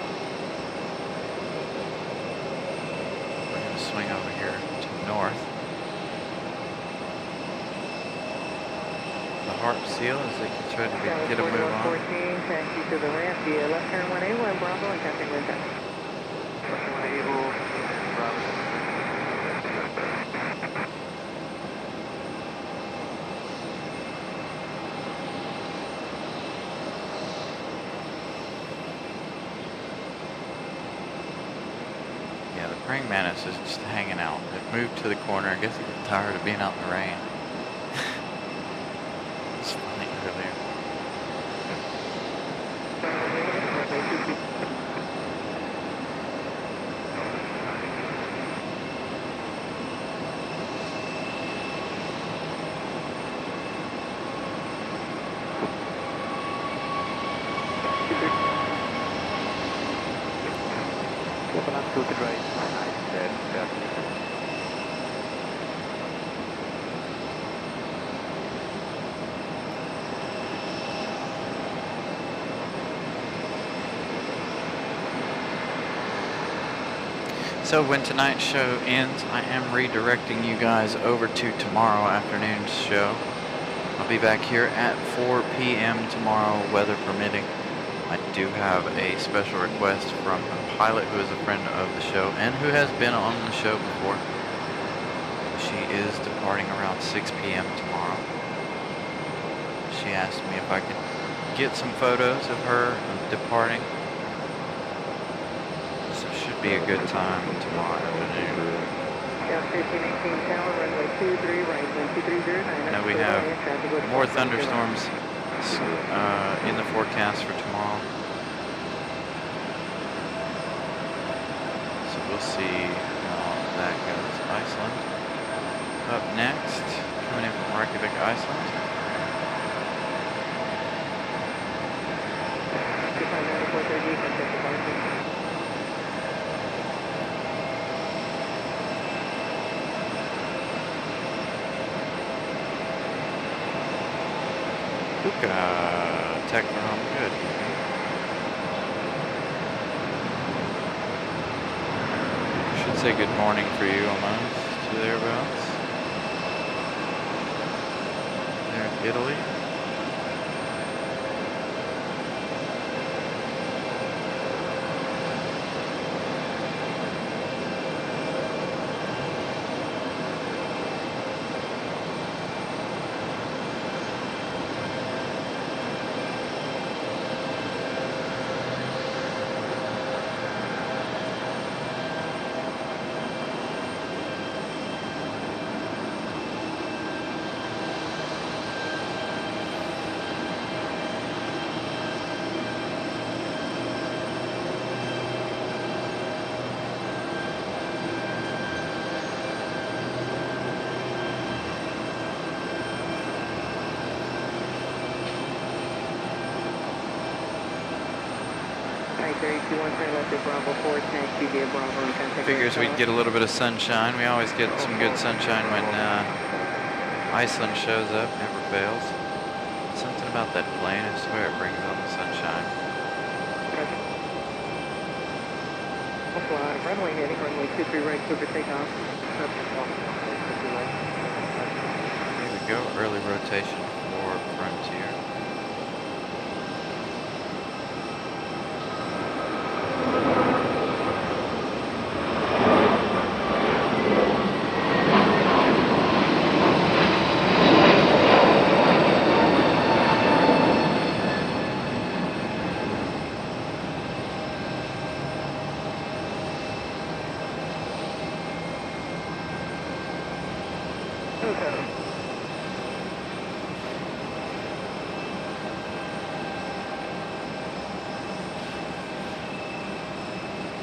We're going to swing over here to north. The harp seal as they can try to get a move on. 14, taxi to the ramp via left turn 181 Bravo and contact wind time. Left turn 1 Eagle, Bravo. Yeah, the praying mantis is just hanging out. It moved to the corner. I guess it got tired of being out in the rain. It's funny earlier. Open up to the right. Nice, dead, definitely. So when tonight's show ends, I am redirecting you guys over to tomorrow afternoon's show. I'll be back here at 4 p.m. tomorrow, weather permitting. I do have a special request from a pilot who is a friend of the show and who has been on the show before. She is departing around 6 p.m. tomorrow. She asked me if I could get some photos of her departing. So it should be a good time tomorrow afternoon. Now we have more thunderstorms in the forecast for tomorrow. So we'll see how that goes. Iceland up next, coming in from Reykjavik, Iceland. Tech for home, good. Should say good morning for you almost, to thereabouts. There in Italy. Figures we'd get a little bit of sunshine. We always get some good sunshine when Iceland shows up, never fails. Something about that plane, I swear it brings on the sunshine. Runway heading, runway 23 right, clear for takeoff. Here we go, early rotation for Frontier.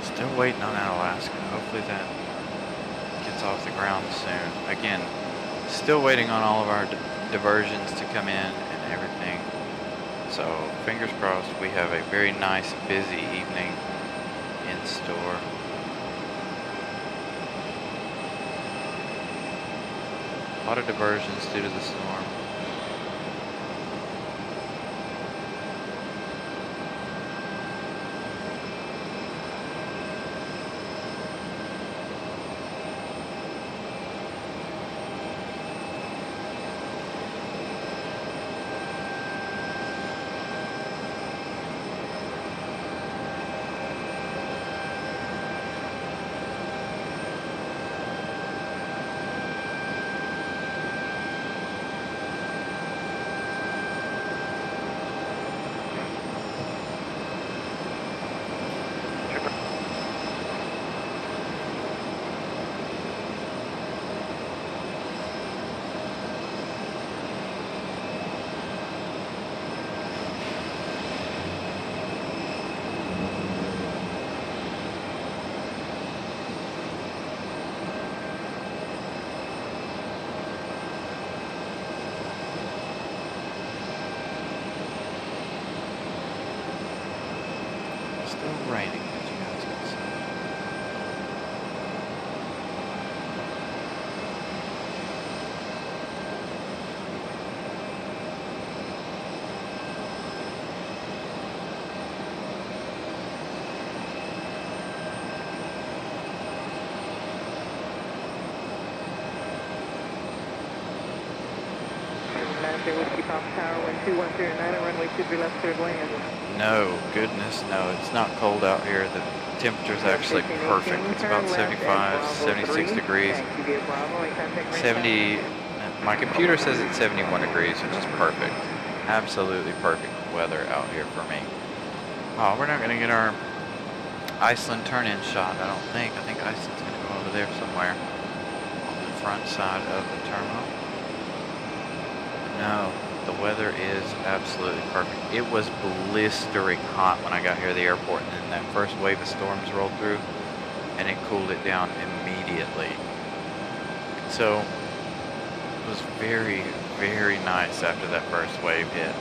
Still waiting on that Alaska. Hopefully that gets off the ground soon. Again, still waiting on all of our diversions to come in and everything. So fingers crossed we have a very nice busy evening convenience store. A lot of diversions due to the storm. Still raining, as you guys can see. Whiskey Papa Tower, wind 2109, and runway 23 left, cleared land. No, goodness, no. It's not cold out here. The temperature's actually perfect. It's about 75, 76 degrees. 70, my computer says it's 71 degrees, which is perfect. Absolutely perfect weather out here for me. Oh, we're not going to get our Iceland turn-in shot, I don't think. I think Iceland's going to go over there somewhere on the front side of the terminal. No, the weather is absolutely perfect. It was blistering hot when I got here to the airport, and then that first wave of storms rolled through, and it cooled it down immediately. So it was very, very nice after that first wave hit.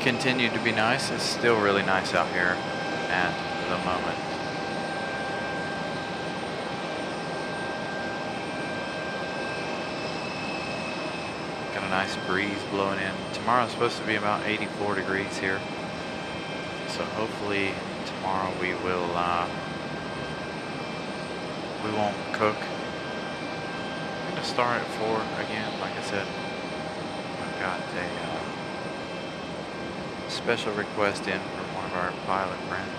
Continued to be nice. It's still really nice out here at the moment. Got a nice breeze blowing in. Tomorrow's supposed to be about 84 degrees here. So hopefully tomorrow we won't cook. I'm gonna start at 4 again, like I said. I've got a special request in from one of our pilot friends.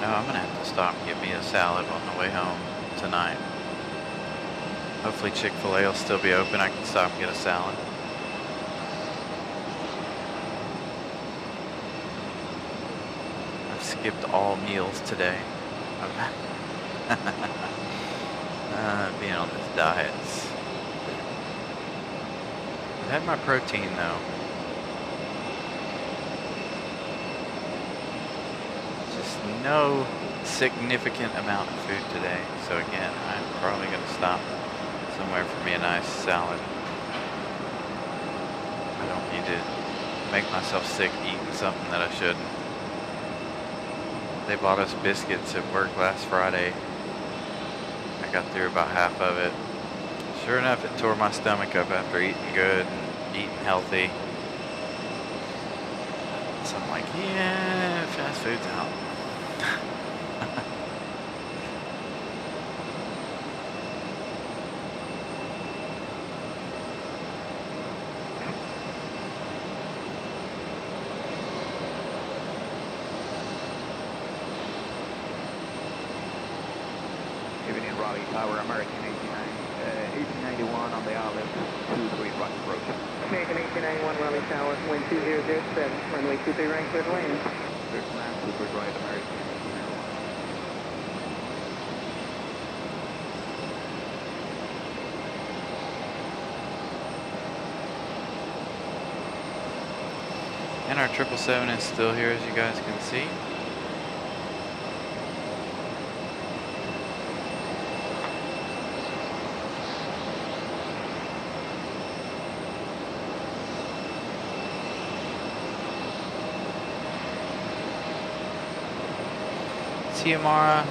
No, I'm gonna have to stop and get me a salad on the way home tonight. Hopefully Chick-fil-A will still be open. I can stop and get a salad. I've skipped all meals today. Being on this diet. I've had my protein though. No significant amount of food today, so again, I'm probably going to stop somewhere for me a nice salad. I don't need to make myself sick eating something that I shouldn't. They bought us biscuits at work last Friday. I got through about half of it. Sure enough, it tore my stomach up after eating good and eating healthy. So I'm like, yeah, fast food's out. Evening, Raleigh Tower, American 1891 on the Olive, 23 right approach. American 1891, Raleigh Tower, wind 2007, runway 23 right, cleared land. Cleared land, 23 right, American 1891. And our 777 is still here, as you guys can see. See you, Mara.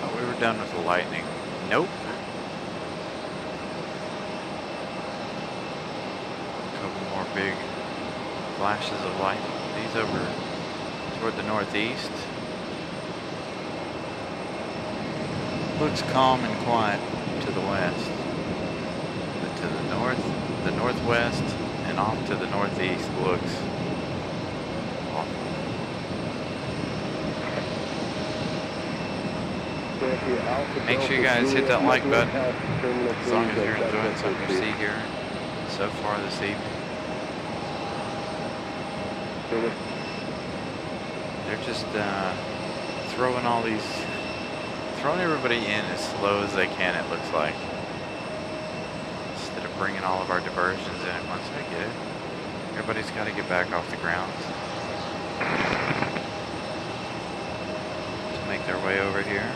Thought we were done with the lightning. Nope. Big flashes of light. These over toward the northeast. Looks calm and quiet to the west. But to the north, the northwest, and off to the northeast looks awful. Make sure you guys hit that like button as long as you're enjoying something you see here so far this evening. They're just throwing everybody in as slow as they can, it looks like. Instead of bringing all of our diversions in at once. I get it. Everybody's got to get back off the ground to make their way over here.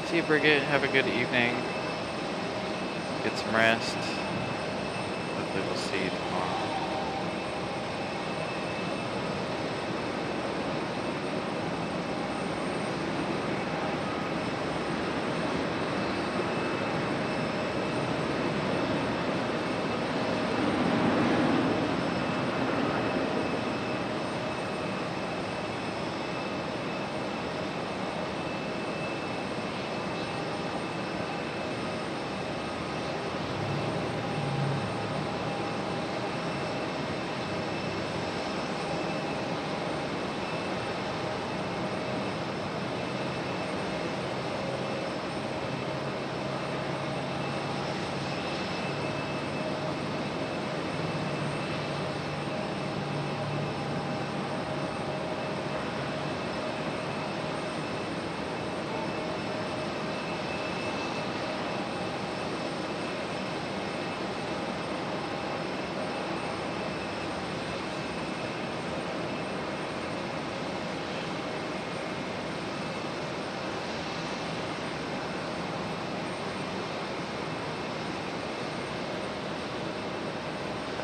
See you, Bridget. Have a good evening. Get some rest. Hopefully we'll see you tomorrow.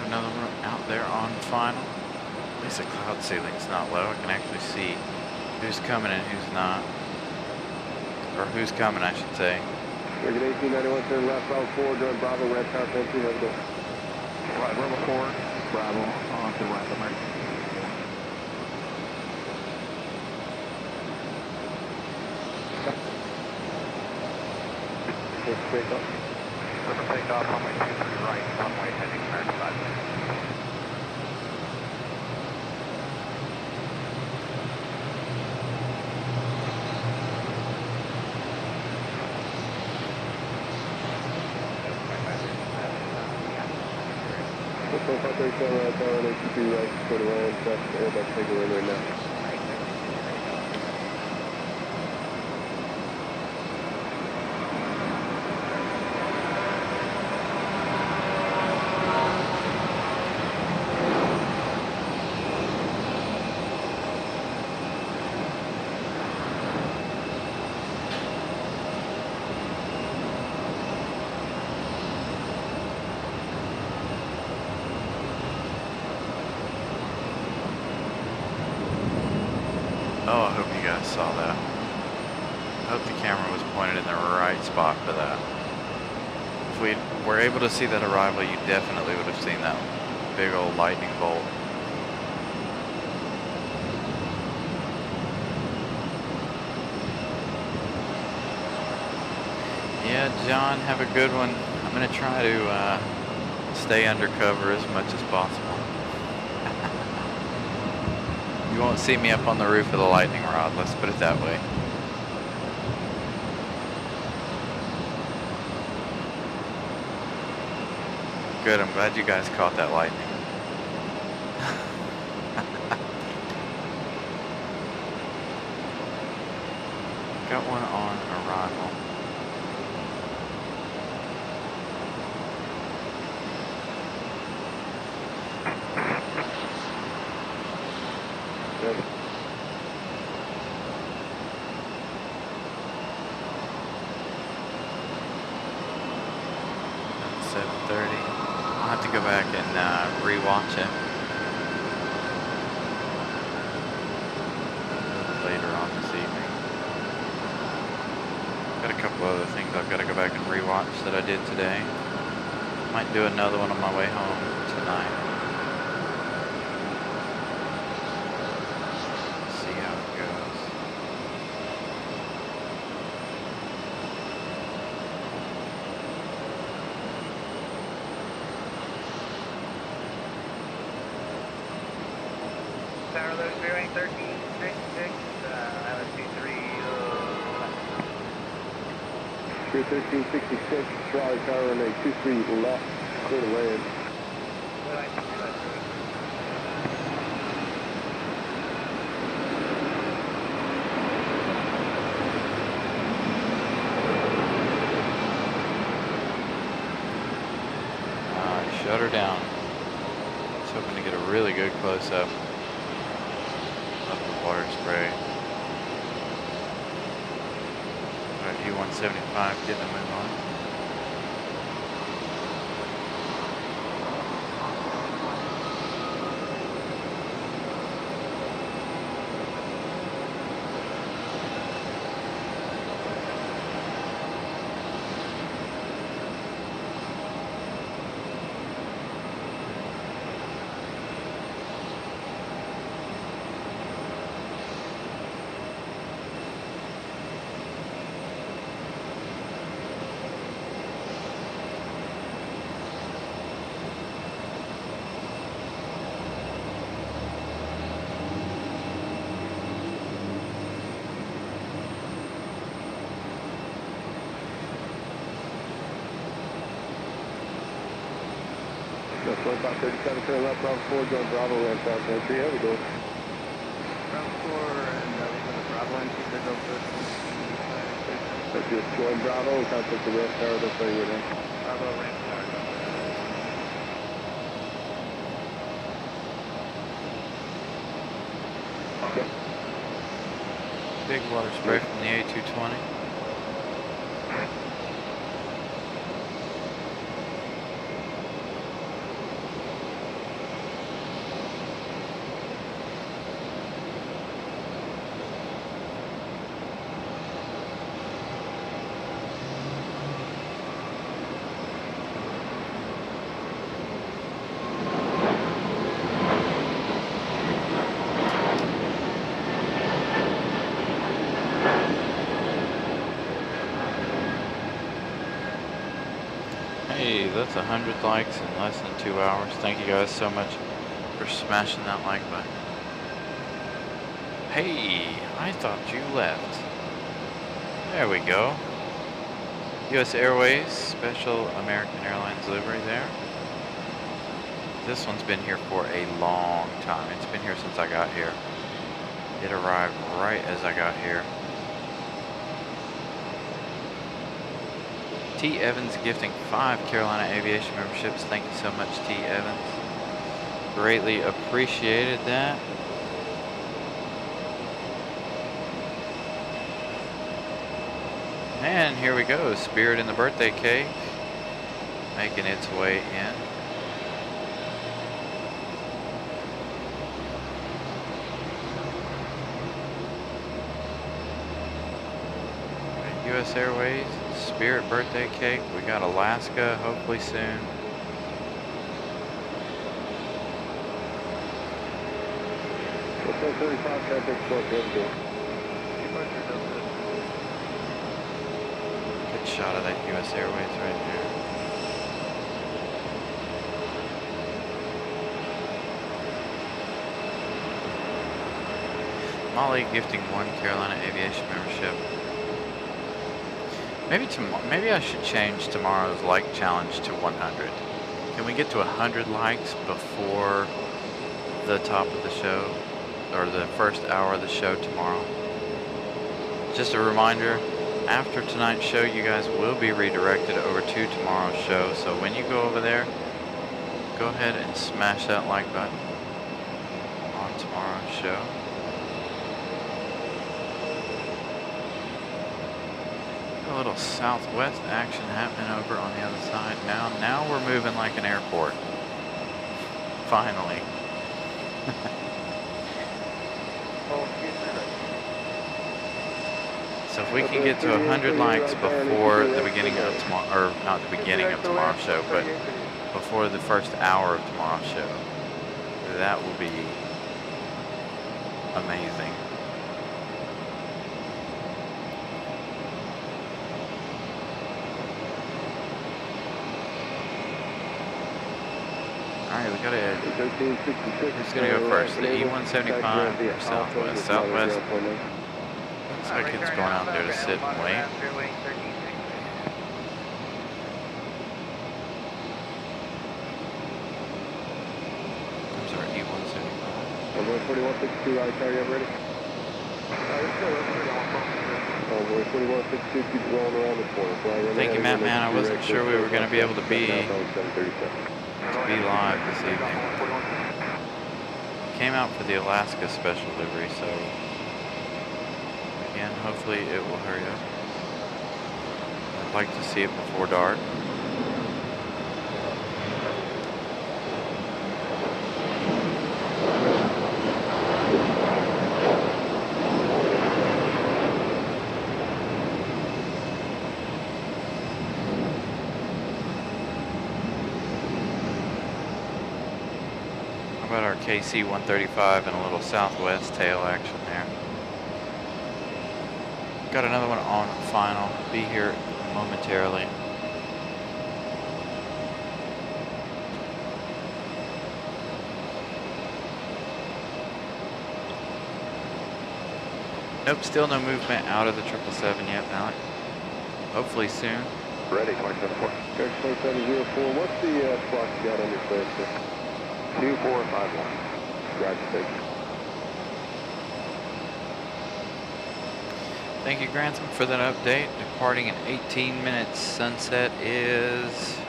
Another one out there on final. At least the cloud ceiling's not low. I can actually see who's coming and who's not. Or who's coming, I should say. Target 1891, turn left, Bravo 4, Durham, Bravo, red car, entry, have a go. Right, Bravo 4, Bravo, on to right, American. Take off. River takeoff, runway 23 right, runway heading American 5. Right, 82 right, go to land, that's Airbus taking in right now. Oh, I hope you guys saw that. I hope the camera was pointed in the right spot for that. If we were able to see that arrival, you definitely would have seen that big old lightning bolt. Yeah, John, have a good one. I'm gonna try to stay undercover as much as possible. You won't see me up on the roof of the lightning rod, let's put it that way. Good, I'm glad you guys caught that lightning. Got one on arrival. Good. 7:30. I'll have to go back and re-watch it later on this evening. Got a couple other things I've got to go back and re-watch that I did today. Might do another one on my way home tonight. See how it goes. Tower Load Bearing 1366, Island 23 left. Pier 1366, Raleigh Tower runway 23 left, clear to land. Island 23 left. Shut her down. I was hoping to get a really good close-up of the water spray. Alright, U-175 getting a move on. That's 2537, turn left, Bravo 4, join Bravo, land south entry, here we go. Bravo 4 and leaving the Bravo entry, signal Let's just join Bravo and contact the ramp tower, that's where you're in. Bravo ramp tower. Okay. Big water spray from the A220. Hey, that's 100 likes in less than 2 hours. Thank you guys so much for smashing that like button. Hey, I thought you left. There we go. US Airways, Special American Airlines livery there. This one's been here for a long time. It's been here since I got here. It arrived right as I got here. T. Evans gifting 5 Carolina Aviation memberships. Thank you so much, T. Evans. Greatly appreciated that. And here we go, Spirit in the birthday cake, making its way in. US Airways, Spirit birthday cake. We got Alaska, hopefully soon. What's 35 traffic, 4 good. Good shot of that US Airways right there. Molly gifting 1 Carolina Aviation membership. Maybe I should change tomorrow's like challenge to 100. Can we get to 100 likes before the top of the show, or the first hour of the show tomorrow? Just a reminder, after tonight's show, you guys will be redirected over to tomorrow's show. So when you go over there, go ahead and smash that like button on tomorrow's show. A little southwest action happening over on the other side. Now we're moving like an airport. Finally. So if we can get to 100 likes before the beginning of tomorrow, or not the beginning of tomorrow's show, but before the first hour of tomorrow's show, that will be amazing. Alright, we gotta, who's gonna go first? The E-175 or Southwest? Southwest. Looks like it's going out there to sit and wait. There's our E-175. 4162, I carry up ready. Boy 4162, keep rolling around the corner. Thank you, Matt, man. I wasn't sure we were gonna be able to be live this evening. Came out for the Alaska special livery, so again, hopefully it will hurry up. I'd like to see it before dark. How about our KC-135 and a little Southwest tail action there. Got another one on final. Be here momentarily. Nope, still no movement out of the 777 yet, Malik. Hopefully soon. Ready, 27-4. Coach 2704, what's the clock you got on your place, sir? 2451. Roger, thank you. Thank you, Grantham, for that update. Departing in 18 minutes. Sunset is,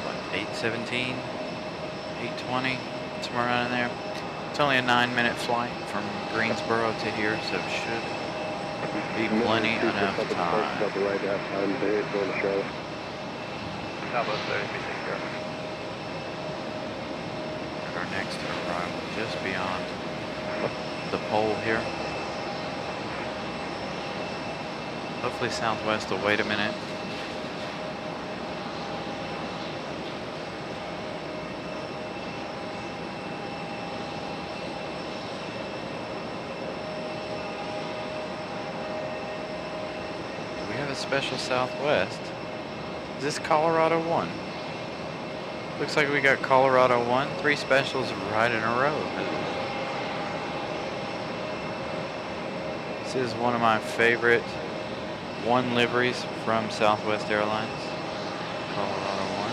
what, 8:17? 8:20? Somewhere around in there. It's only a 9-minute flight from Greensboro to here, so it should be plenty enough time. Got the right to have time to hit going to Charlotte. Southwest 30, Our next arrival just beyond the pole here. Hopefully Southwest will wait a minute. Do we have a special Southwest? Is this Colorado 1? Looks like we got Colorado 1, 3 specials right in a row. This is one of my favorite 1 liveries from Southwest Airlines, Colorado 1.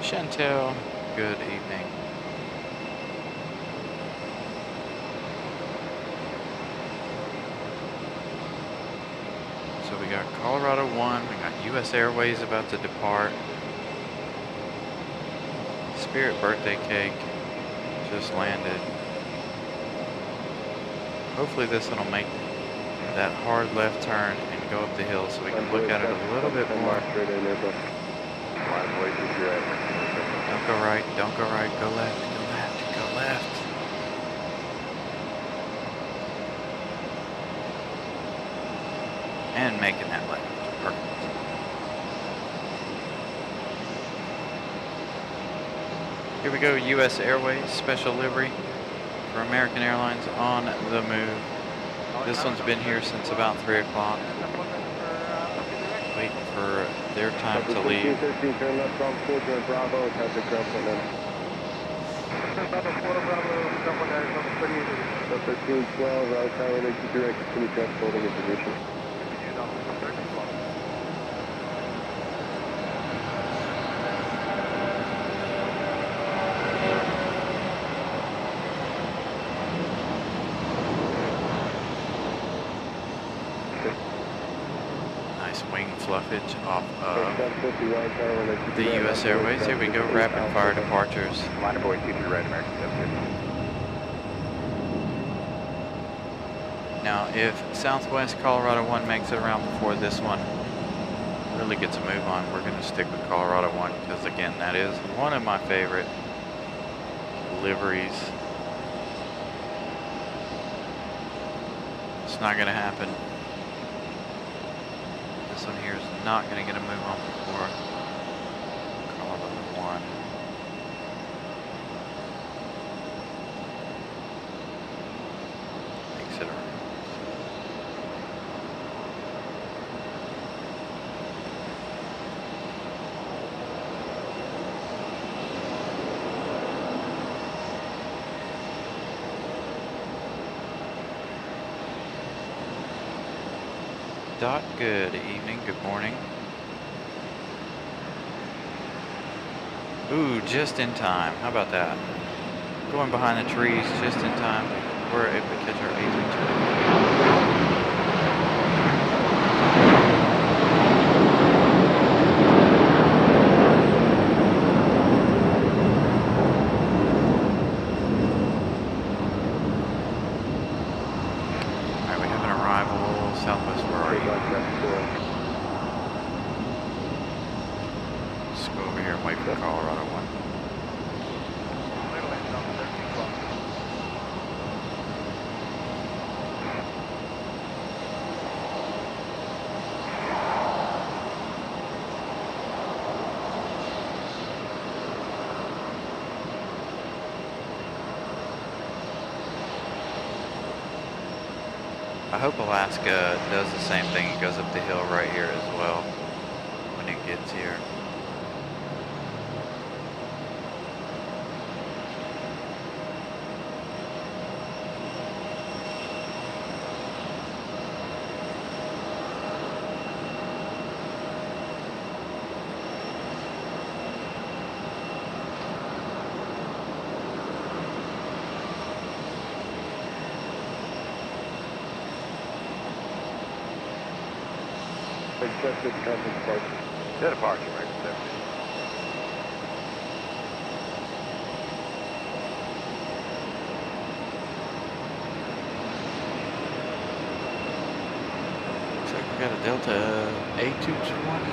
Chantel, good evening. So we got Colorado 1, we got US Airways about to depart. Spirit birthday cake just landed. Hopefully this one will make that hard left turn and go up the hill so we can look at it a little bit more. go right, don't go right, go left, go left, go left. And making that left. Perfect. Here we go, U.S. Airways special livery for American Airlines on the move. This one's been here since about 3 o'clock. Waiting for their time to leave. 13, turn left from 4 to Bravo, contact ground point now. So 13, 12, Raleigh Tower, make you direct, continue transporting in position. Nice wing fluffage off of the U.S. Airways. Here we go, rapid fire departures. Liner boy 23 right, American 7. Now, if Southwest Colorado 1 makes it around before this one really gets a move on, we're going to stick with Colorado 1 because, again, that is one of my favorite liveries. It's not going to happen. This one here is not going to get a move on before Colorado 1. Makes it around. Dot, good evening, good morning. Ooh, just in time. How about that? Going behind the trees just in time. We're able to catch our A320. Southwest, where are you? Just go over here and wait for Colorado 1. I hope Alaska does the same thing. It goes up the hill right here as well when it gets here. Accepted contact departure. Dead departure, right? 7. Looks like we got a Delta A220.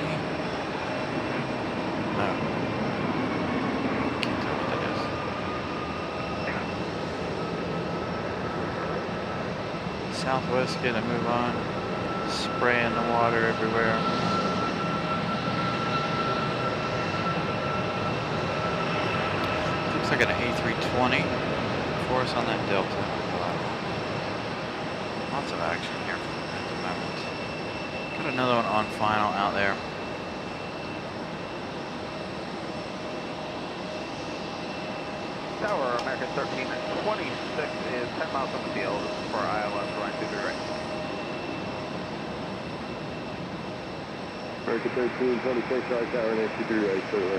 No. Can't tell what that is. Southwest getting a move on. Spraying the water everywhere. Looks like an A320 for us on that Delta. Lots of action here at the moment. Got another one on final out there. Tower, American 1326 is 10 miles from the field for ILS, line 23 right. American 13, 26, Raleigh Tower, and 83 right, clear away.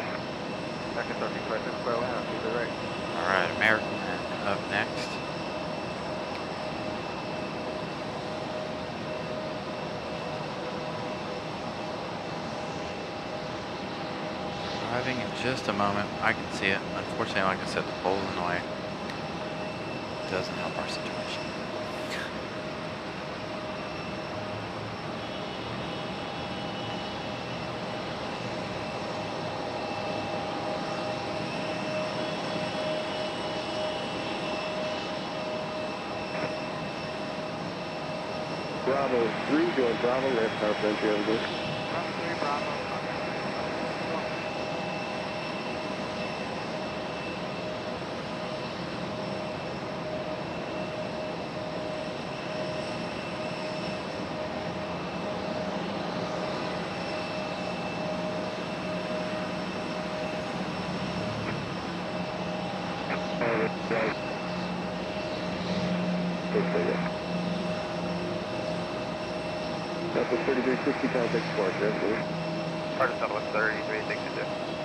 American 1326, clear away, 23 right. Alright, American up next. Arriving in just a moment. I can see it. Unfortunately, like I said, the pole's in the way. Doesn't help our situation. Bravo 3, join Bravo, ramp tower for entry, over there. Bravo 3, Bravo. Right. That's a 3360 contact departure, please. Part of Southwest 3362.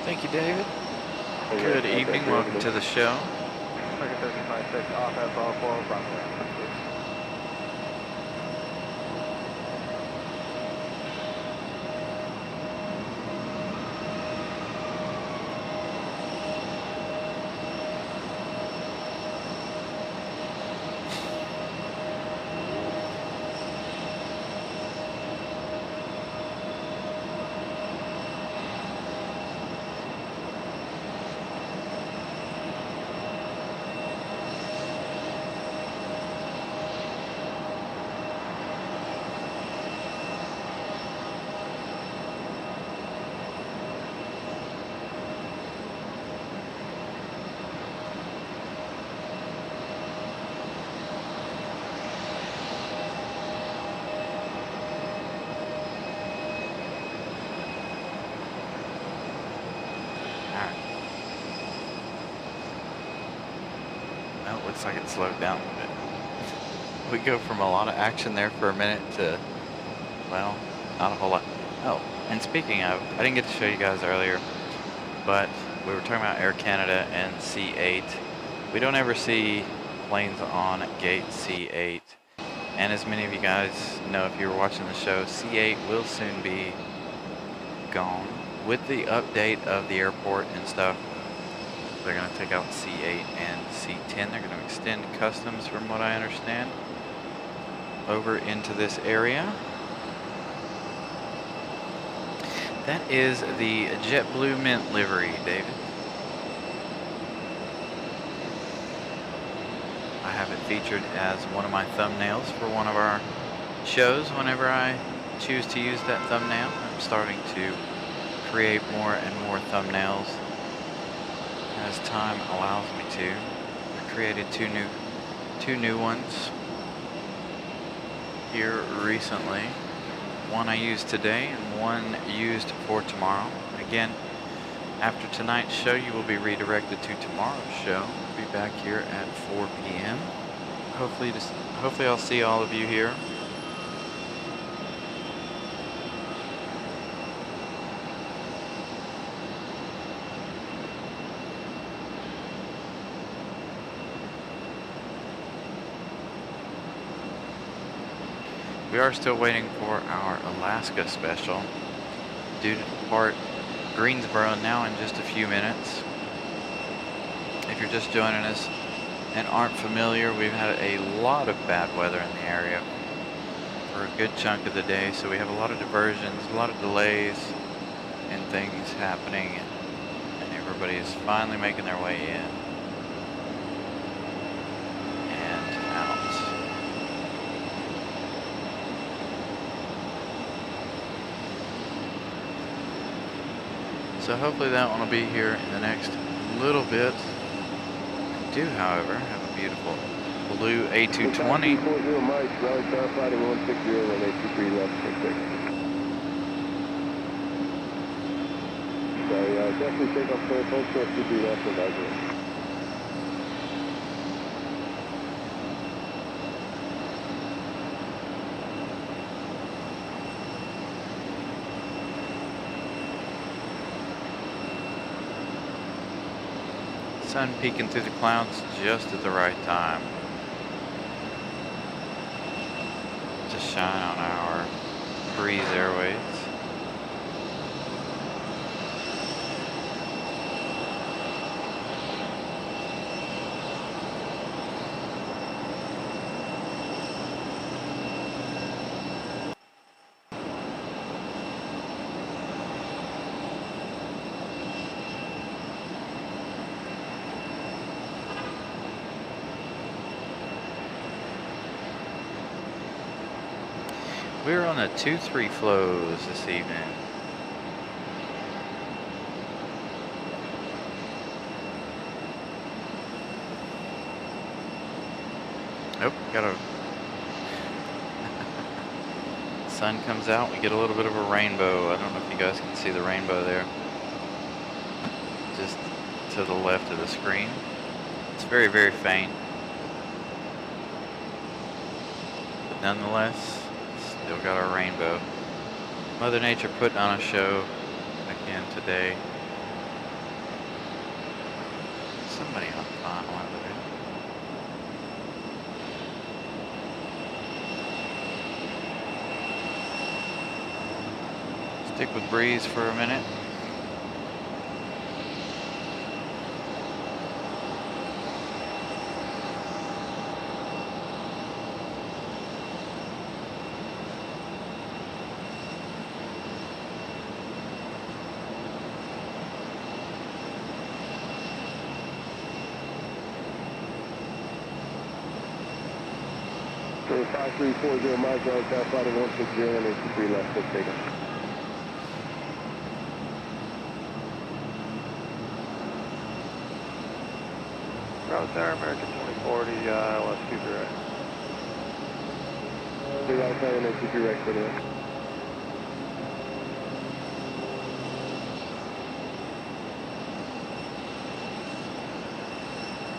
Thank you, David. Good evening. Welcome to the show. American 1356 off F04, Bravo. Well, it looks like it slowed down a bit. We go from a lot of action there for a minute to, well, not a whole lot. Oh, and speaking of, I didn't get to show you guys earlier, but we were talking about Air Canada and C8. We don't ever see planes on gate C8. And as many of you guys know, if you were watching the show, C8 will soon be gone. With the update of the airport and stuff, they're going to take out C8 and C10. They're going to extend customs, from what I understand, over into this area. That is the JetBlue Mint livery, David. I have it featured as one of my thumbnails for one of our shows. Whenever I choose to use that thumbnail, I'm starting to create more and more thumbnails as time allows me to. I created two new ones here recently. One I used today and one used for tomorrow. Again, after tonight's show, you will be redirected to tomorrow's show. We'll be back here at 4 p.m. Hopefully I'll see all of you here. We are still waiting for our Alaska special, due to depart Greensboro now in just a few minutes. If you're just joining us and aren't familiar, we've had a lot of bad weather in the area for a good chunk of the day, so we have a lot of diversions, a lot of delays and things happening, and everybody is finally making their way in and out. So hopefully that one will be here in the next little bit. I do, however, have a beautiful blue A220. 40 Mike, Raleigh Tower Fighting 160, runway 23 left, 66. Sorry, definitely take off full short 23 left, and advisory. Sun peeking through the clouds just at the right time to shine on our Breeze Airways. We're on a 2-3 flows this evening. Oh, got a sun comes out, we get a little bit of a rainbow. I don't know if you guys can see the rainbow there. Just to the left of the screen. It's very, very faint. But nonetheless, still got our rainbow. Mother Nature putting on a show again today. Somebody on the final over there. Stick with Breeze for a minute. So 5340 Mike, Raleigh Tower Fighting 160, runway 23 left, take taken. Raleigh Tower, American 2040, let's keep it right. Raleigh Tower, runway 23 right, clear to left.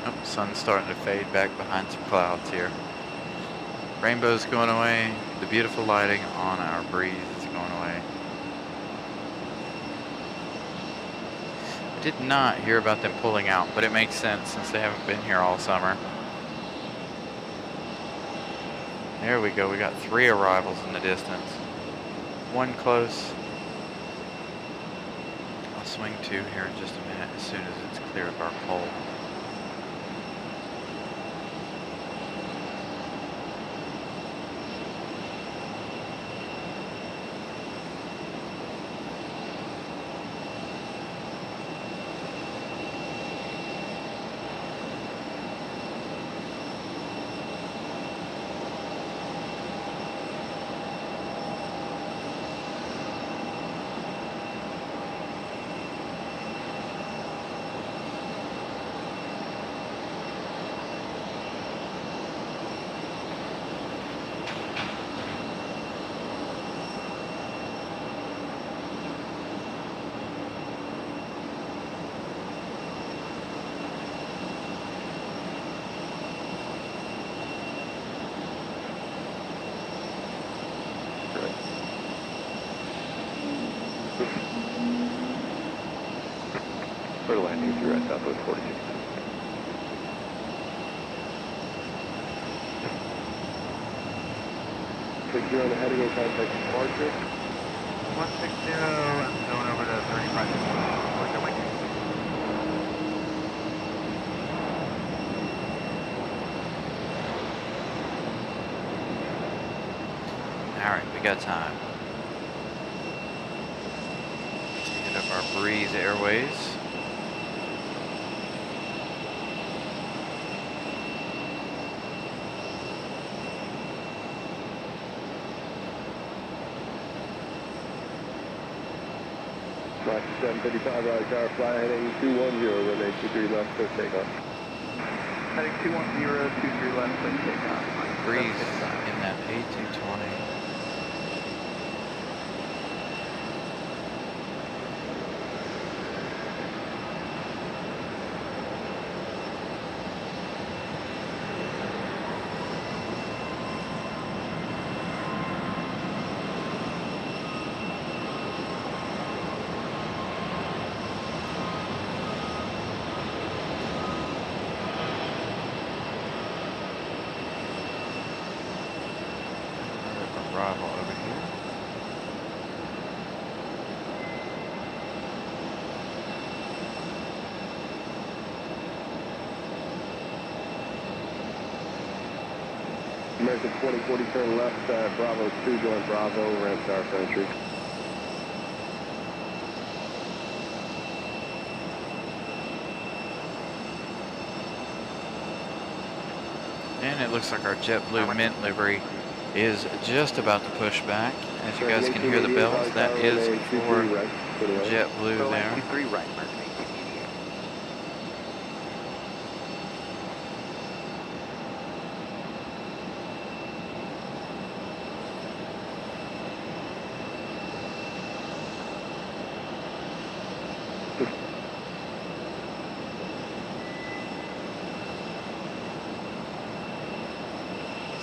Oh, sun's starting to fade back behind some clouds here. Rainbow's going away. The beautiful lighting on our Breeze is going away. I did not hear about them pulling out, but it makes sense since they haven't been here all summer. There we go. We got 3 arrivals in the distance. One close swing to here in just a minute as soon as it's clear of our pole. Clear to land 23 right, southwest 46. You're on the heading and contact departure. 160, I'm going over to 35. Alright, we got time to hit up our Breeze Airways. Mach 755 Raleigh Tower, fly heading 210, runway 23 left, clear takeoff. Heading 210, 23 left, clear takeoff. Breeze in that A220. Arrival over here. American 2040, turn left, Bravo 2, going Bravo, ramp tower country. And it looks like our JetBlue Mint livery is just about to push back. As you guys can hear the bells, that is for JetBlue there. 23 right, American 1888.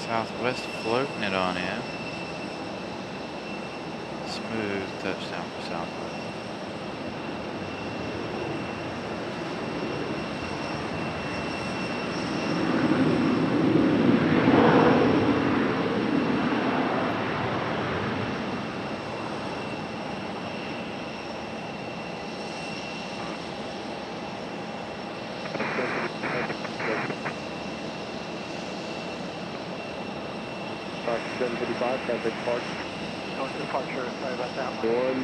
Southwest floating it on in. Smooth touchdown for Southwest. Mach 755, contact departure. Going to departure, sorry about that one. One,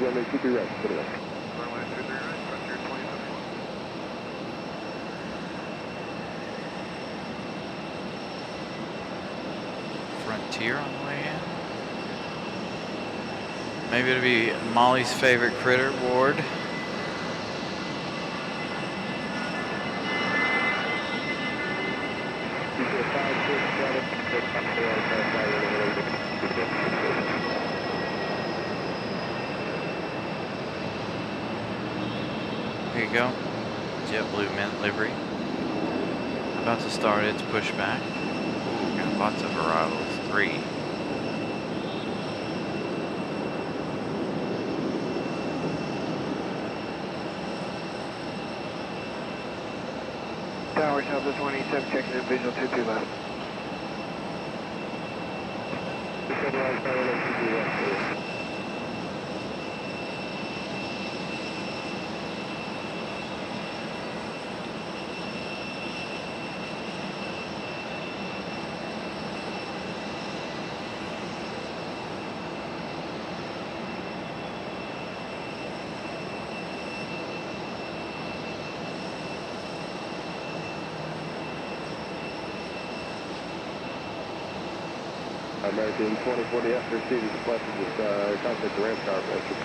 runway 23 right, put it up. Runway 23 right, Frontier 2071. Frontier on the way in. Maybe it'll be Molly's favorite critter, Ward. Here you go. JetBlue Mint livery. About to start its pushback. Ooh, got lots of arrivals. 3. Tower, Southwest 187, checking in visual 22 left. American 2040 after receiving the flash with contact the ramp tower pressure.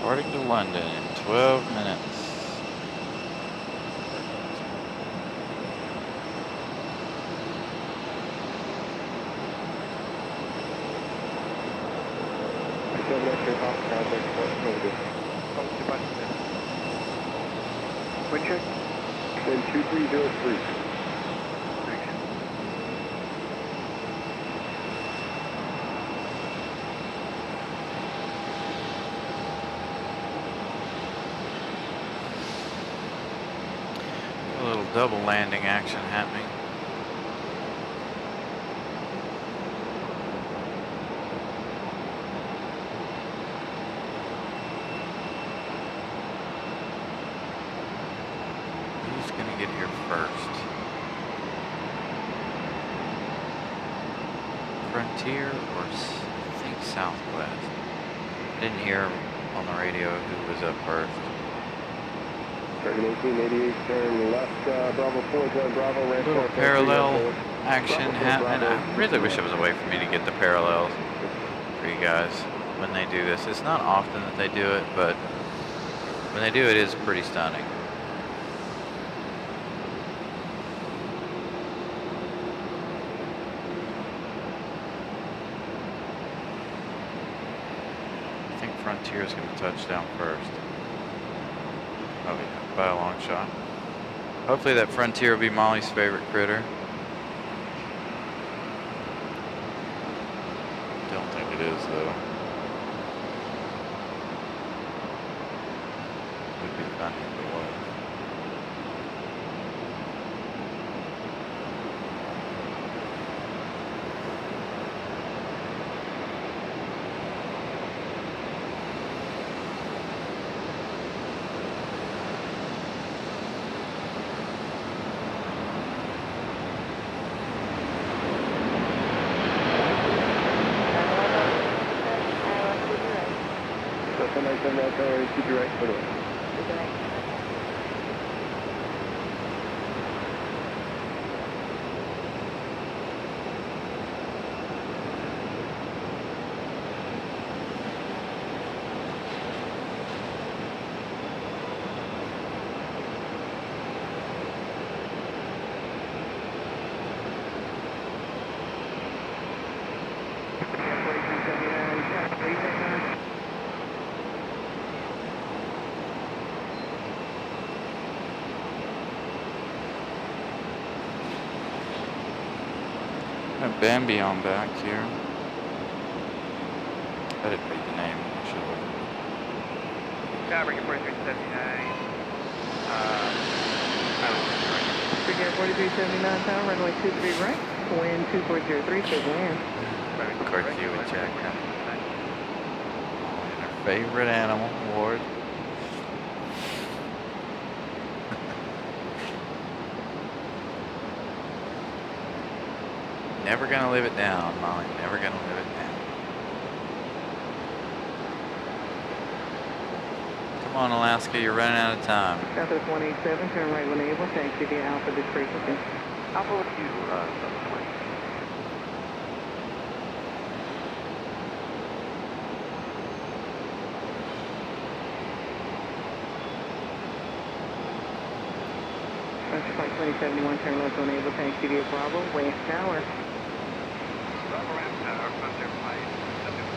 Departing to London in 12 minutes. Wind check? Wind 2303. A little double landing action happening. Who's gonna get here first? Frontier or I think Southwest? Didn't hear on the radio who was up first. American 1888, turn left, Bravo 4, join Bravo, ramp Little tower parallel action Bravo, happening. Bravo. I really wish it was a way for me to get the parallels for you guys when they do this. It's not often that they do it, but when they do it, it's pretty stunning. I think Frontier's going to touch down first. Oh yeah, by a long shot. Hopefully that Frontier will be Molly's favorite critter. Don't think it is though. Would be funny if it was. Keep your right foot away. Bambi on back here. I didn't read the name. I should have. Tower, 4379. Big Air 4379, tower, runway 23 right, wind 2403, says land. Of course, you and Jack have our favorite animal, Ward. Never gonna live it down, Molly. Never gonna live it down. Come on, Alaska, you're running out of time. Southwest 187, turn right when able, taxi via Alpha this frequency. Alpha with you, 720. Frontier Flight 2071, turn left when able, taxi via Bravo, West Tower. Bravo ramp tower, Frontier Flight 71.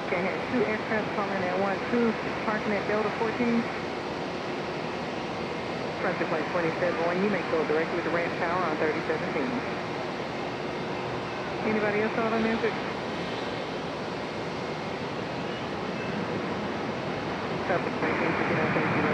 Okay, has 2 aircraft calling at 1-2, parking at Delta 14. Front to flight 27-1, you may go directly to Ranch Tower on 3017. Anybody else out on answer? Traffic 1959, thank you.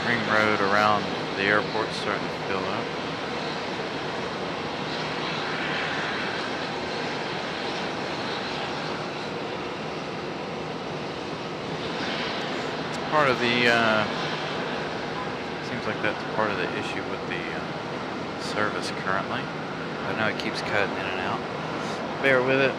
Ring road around the airport's starting to fill up. It's part of the, seems like that's part of the issue with the service currently. I know it keeps cutting in and out. Bear with it.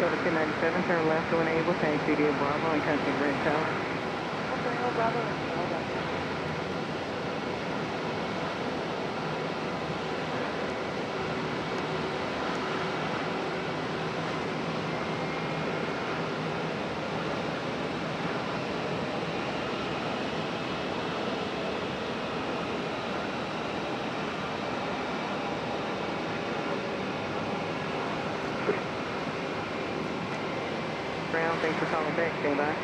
Delta 1097, turn left to enable, change CDA Bravo and contact Ranch Tower. Okay, Bravo. Ground, thanks for calling back, stand by.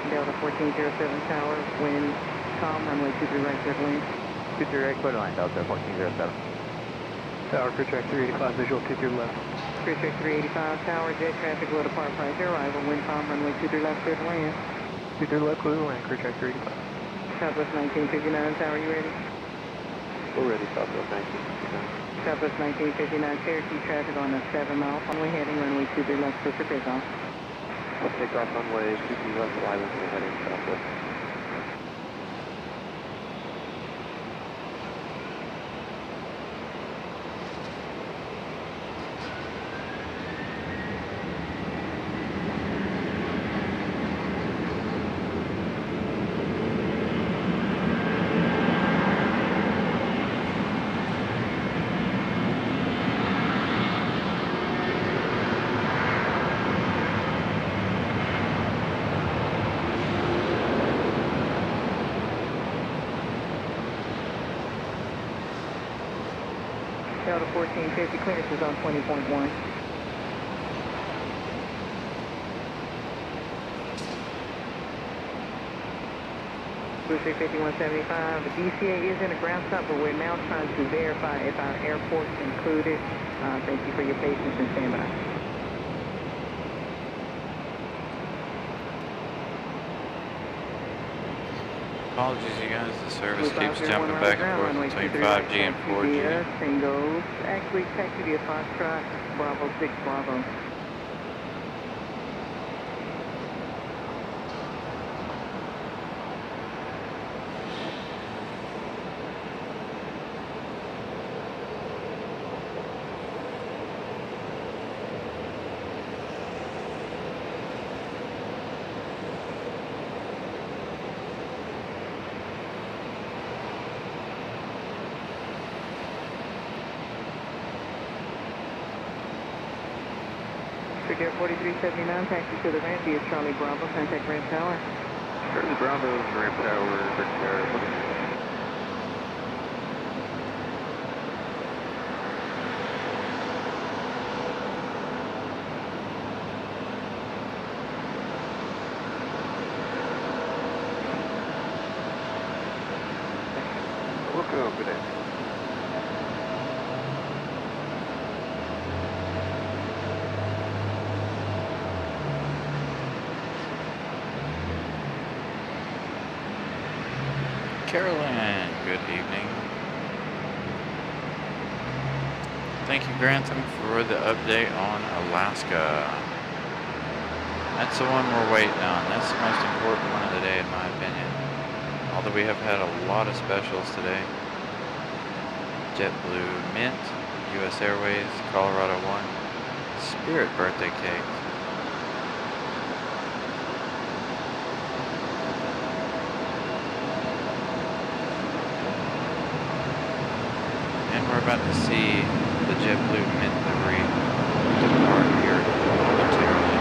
Delta 1407 Tower, wind calm, runway 23 right, clear to land. 23 right, clear to land, Delta 1407. Tower, crew track 385, visual 23 left. Crew check 385 Tower, jet traffic, low depart prior to arrival, wind calm, runway 23 left, clear to land. 23 left, clear to land, crew track 385. Southwest 1959 Tower, you ready? We're ready, Southwest 1959. Southwest 1959 Cherokee traffic on a 7-mile runway heading, runway 23 left, clear for takeoff. Let's take off runway 23 left, live as we're heading southwest. Delta 1450, clearance is on 20.1. Booster 5175, the DCA is in a ground stop, but we're now trying to verify if our airport's included. Thank you for your patience and stand by. Apologies, you guys. The service keeps jumping back and forth between 5G and 4G. Singles, actually taxi via Foxtrot, Bravo 6 Bravo. Air 4379, taxi to the ramp via Charlie Bravo, contact Ramp Tower. Charlie Bravo, Ramp Tower, Victor. We'll go over there. Carolyn, good evening. Thank you, Grantham, for the update on Alaska. That's the one we're waiting on. That's the most important one of the day, in my opinion. Although we have had a lot of specials today. JetBlue Mint, US Airways, Colorado One, Spirit birthday cake. And we're about to see the JetBlue Mint livery depart here momentarily.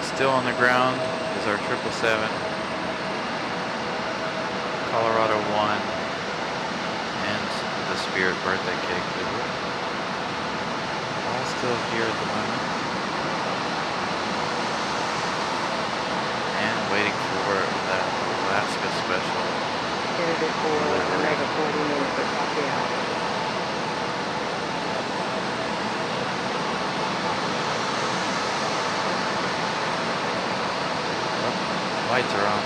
Still on the ground is our 777, Colorado One, and the Spirit birthday cake livery. All still here at the moment. And waiting for that Alaska special. Candidate for another 40 minutes, but copy out. Lights are on.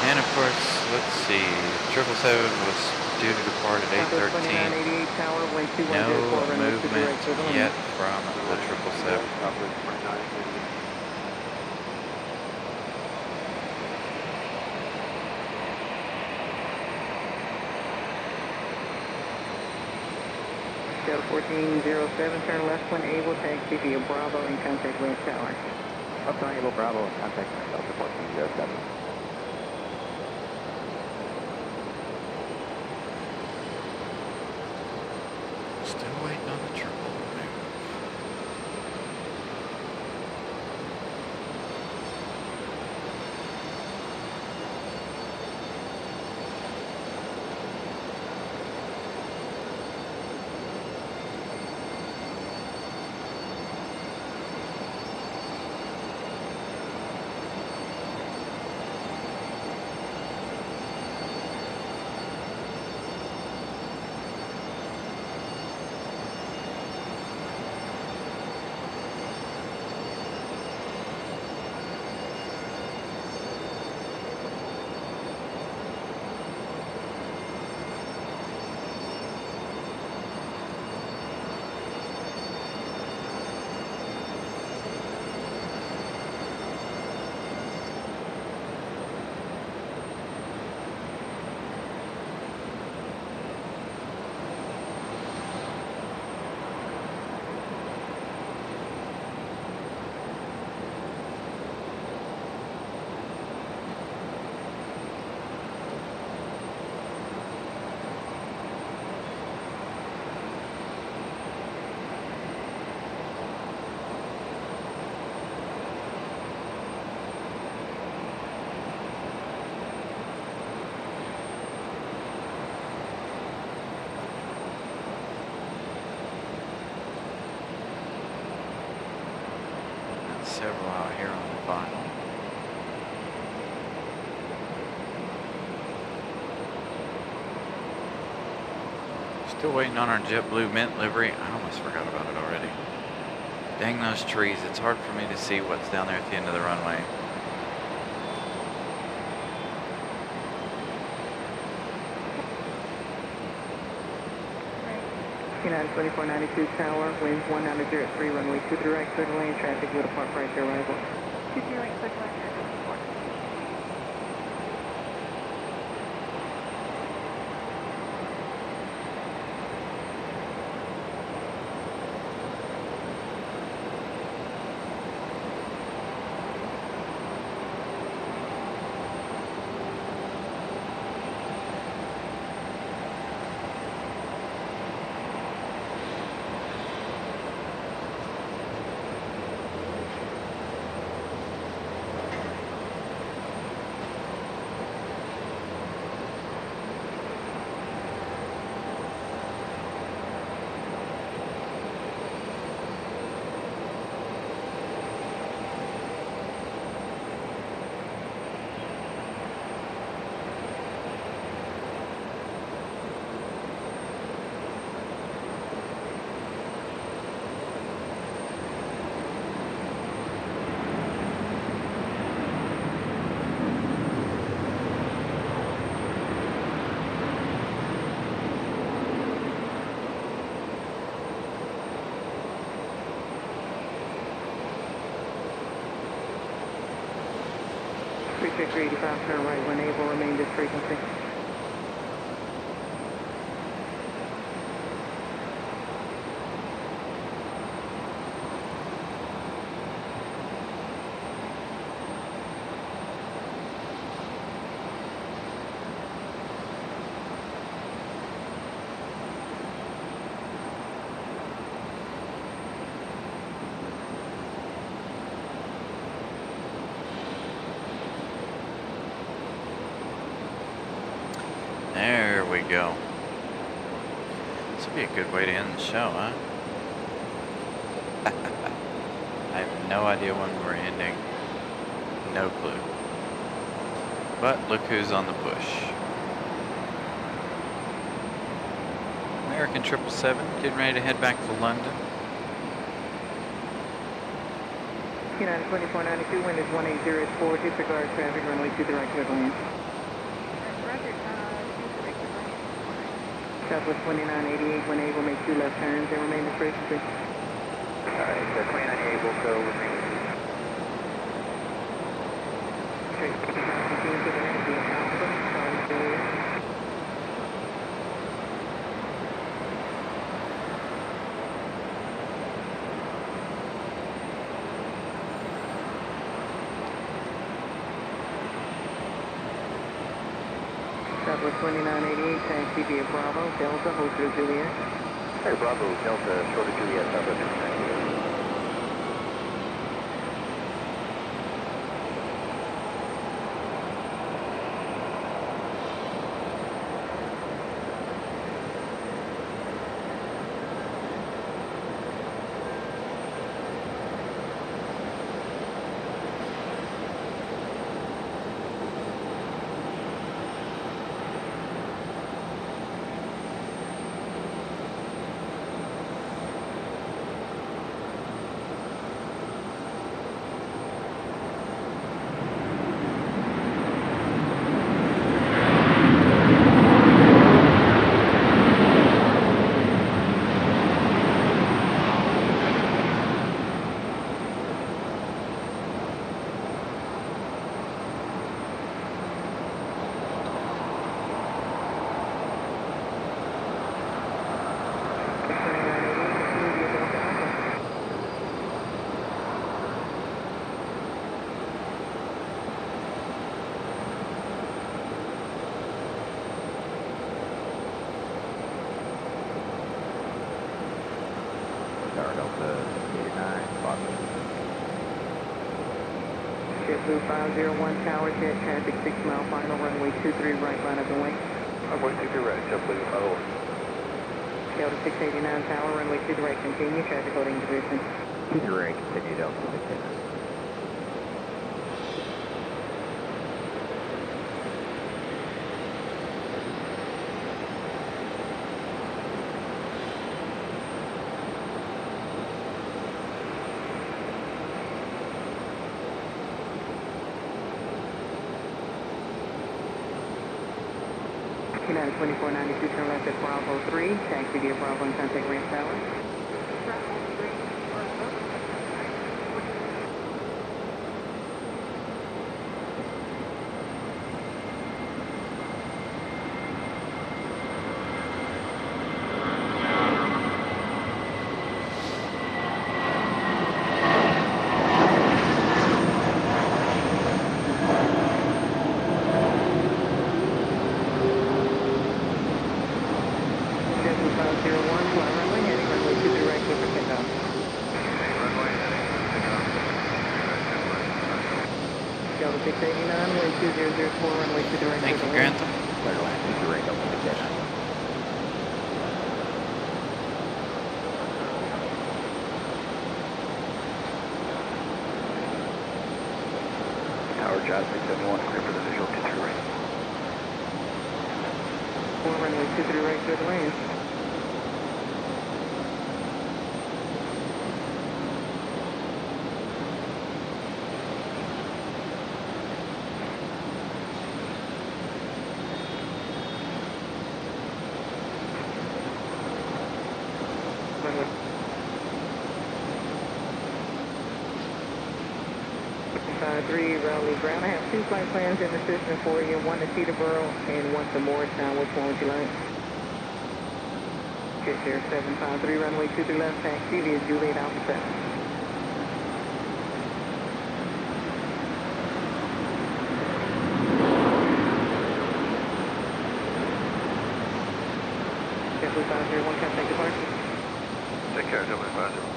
And of course, let's see, 777 was due to depart at 8:13. No movement yet from the 777. Delta 1407, turn left when able, taxi via Bravo and contact Ranch Tower. Up to Able Bravo, contact Delta 1407. Still waiting on the triple move. Several out here on the final. Still waiting on our JetBlue Mint livery. I almost forgot about it already. Dang those trees. It's hard for me to see what's down there at the end of the runway. United 2492 Tower, winds 190 at 3, runway 2 direct, clear the lane, traffic will depart prior to arrival. 2 right, clear to land, airport. Appreciate 385, turn right when able, remain this frequency. There we go. This would be a good way to end the show, huh? I have no idea when we're ending. No clue. But look who's on the push. American 777, getting ready to head back to London. United 2492, wind is 180 at 4, disregard traffic, runway 2 the right, clear to land. Roger, direct to land. Southwest 2988, when able, make 2 left turns and remain the frequency. Alright, so 2988 will go remain. Okay, continue to the end of the Alpha, Charlie Juliet. Southwest 2988, taxi via Bravo, Delta, hold to Juliet. Hey, Bravo, Delta, short of Juliet, Southwest 2988. JetBlue 501 Tower, jet traffic 6 mile final, runway 23 right line of the wing. Runway 23 right, JetBlue 501. Delta 689 Tower, runway 2 right, continue, traffic holding position. 23 right, continue, Delta 689. United 2492, turn left at Bravo 3, taxi via Bravo and contact ramp tower. Bravo 3, or both. JetBlue 501, fly runway, heading runway 23 right, clear for takeoff. Runway heading to takeoff. Delta 689, wind 2004, runway 23 right, Thank clear you, to land. Grantham. Clear to land, 23 right, Delta 689. Tower Job 671, clear for the visual 23 right. 4 runway 23 right, clear to land. Runway 55 653 Raleigh ground. I have 2 flight plans in the system for you, one to Cedarburg and one to Morristown. Which one would you like? Get there, 753 runway 23 left, taxi via Juliet Alpha 7. Jetblue 501, contact departure. Take care, Jetblue 501.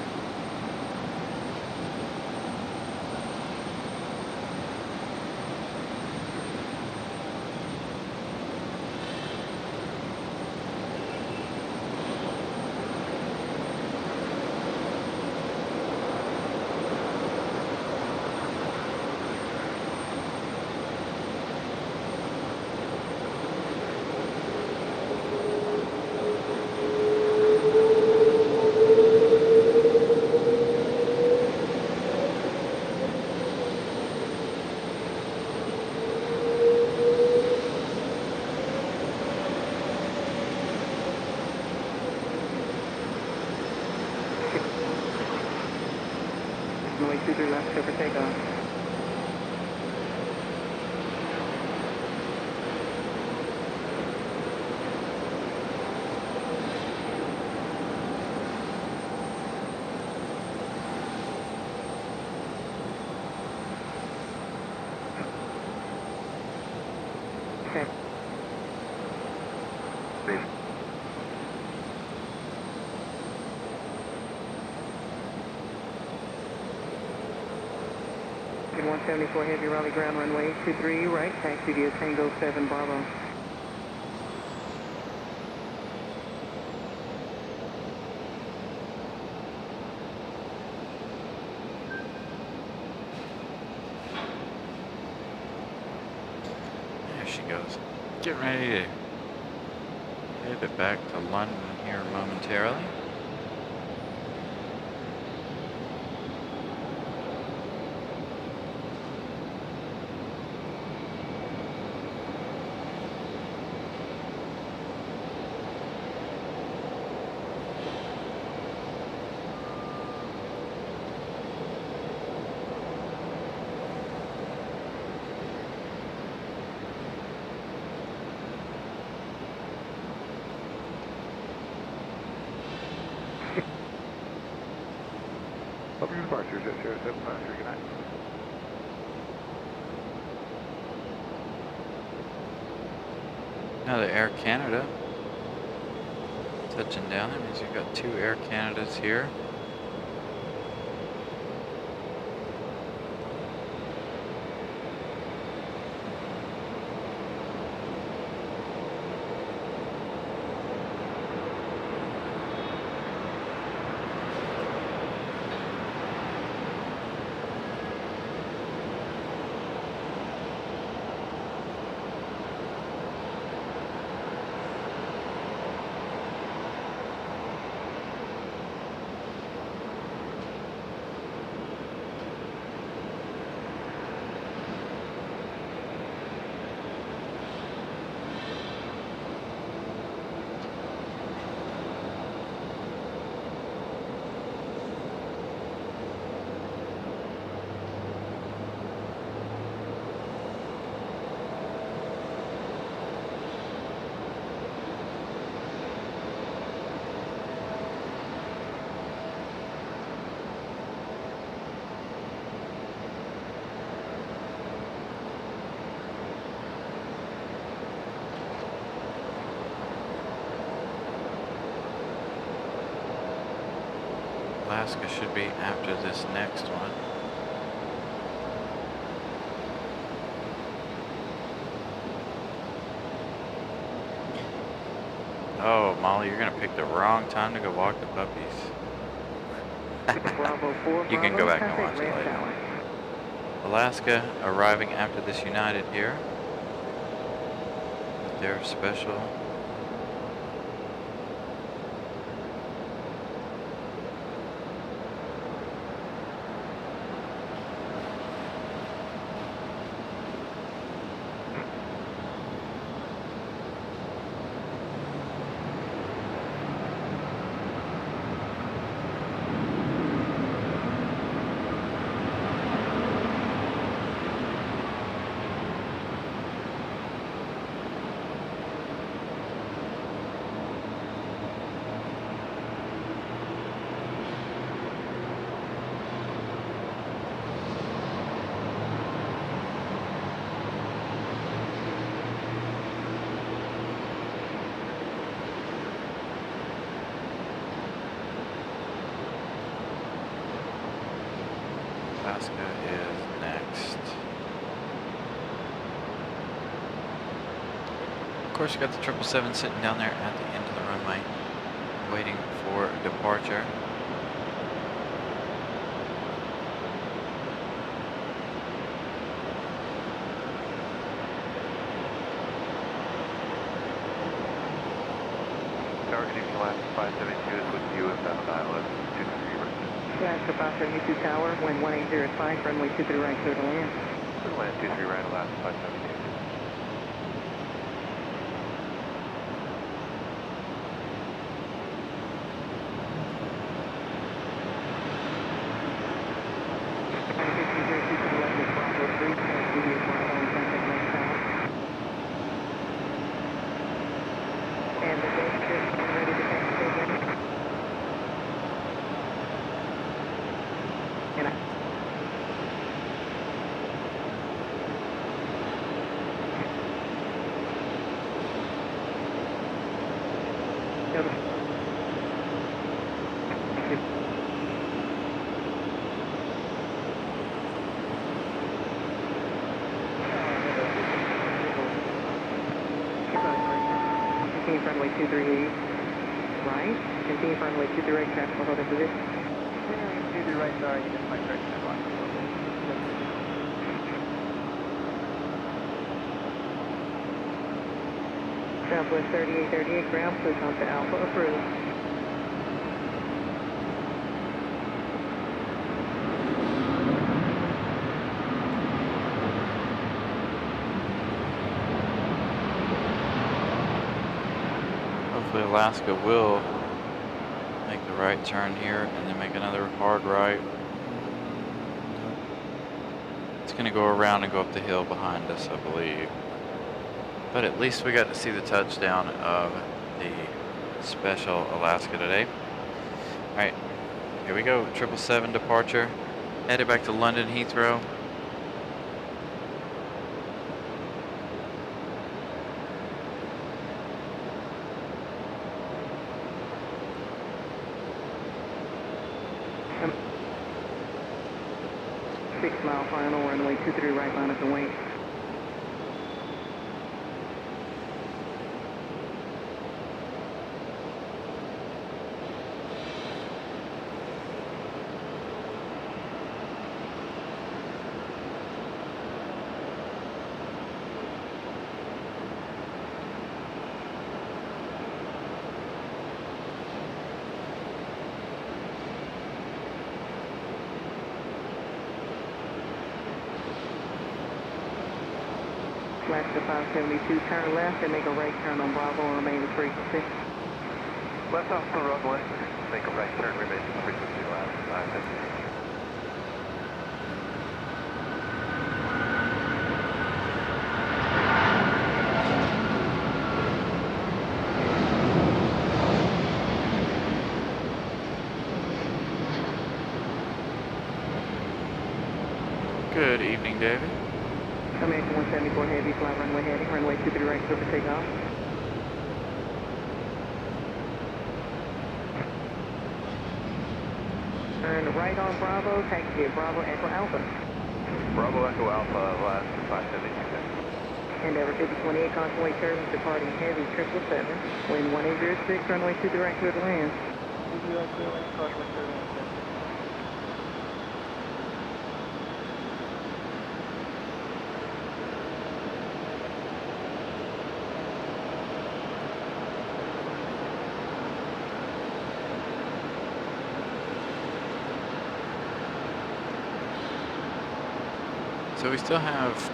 Runway 23 left, clear for takeoff. Okay. Steve. In 174 heavy Raleigh ground runway 23 right, taxi via Tango 7 Bravo. There she goes. Getting ready to head it back to London here momentarily. Open your departure, Jet 075, good night. Another Air Canada touching down. That means you've got 2 Air Canadas here. Alaska should be after this next one. Oh, Molly, you're gonna pick the wrong time to go walk the puppies. Bravo 4, You can Bravo, go back and contact watch it Red later. Tower. Alaska arriving after this United here. Their special. course, you got the 777 sitting down there at the end of the runway, waiting for departure. Tower, good evening, last 572 is with you inbound ILS 23 right. Alaska 572 Tower, wind 180 at 5, runway 23 right, clear to land. Clear to land 23 right, last 572. And the gate is ready to take the ready. And I... Continue runway 23 right. Continue runway 23 right, traffic will hold in position. Continuing 23 right, sorry, you missed my correction. Southwest 3838 ground, push on to Alpha approved. Hopefully Alaska will make the right turn here and then make another hard right. It's going to go around and go up the hill behind us, I believe. But at least we got to see the touchdown of the special Alaska today. Alright, here we go. 777 departure. Headed back to London Heathrow. Um, 6 mile final, runway 23 right, line up and wait. Alaska 572, turn left and make a right turn on Bravo and remain with frequency. Left off the runway, make a right turn, remain with frequency last 572. Good evening, David. American 174 Heavy, fly runway heading, runway 23 right, clear for takeoff. Turn right on Bravo, taxi at Bravo Echo Alpha. Bravo Echo Alpha, last 572. Endeavor 5028, convoy turbines departing heavy 777. Wind 1806, runway 23 right, clear to land. So we still have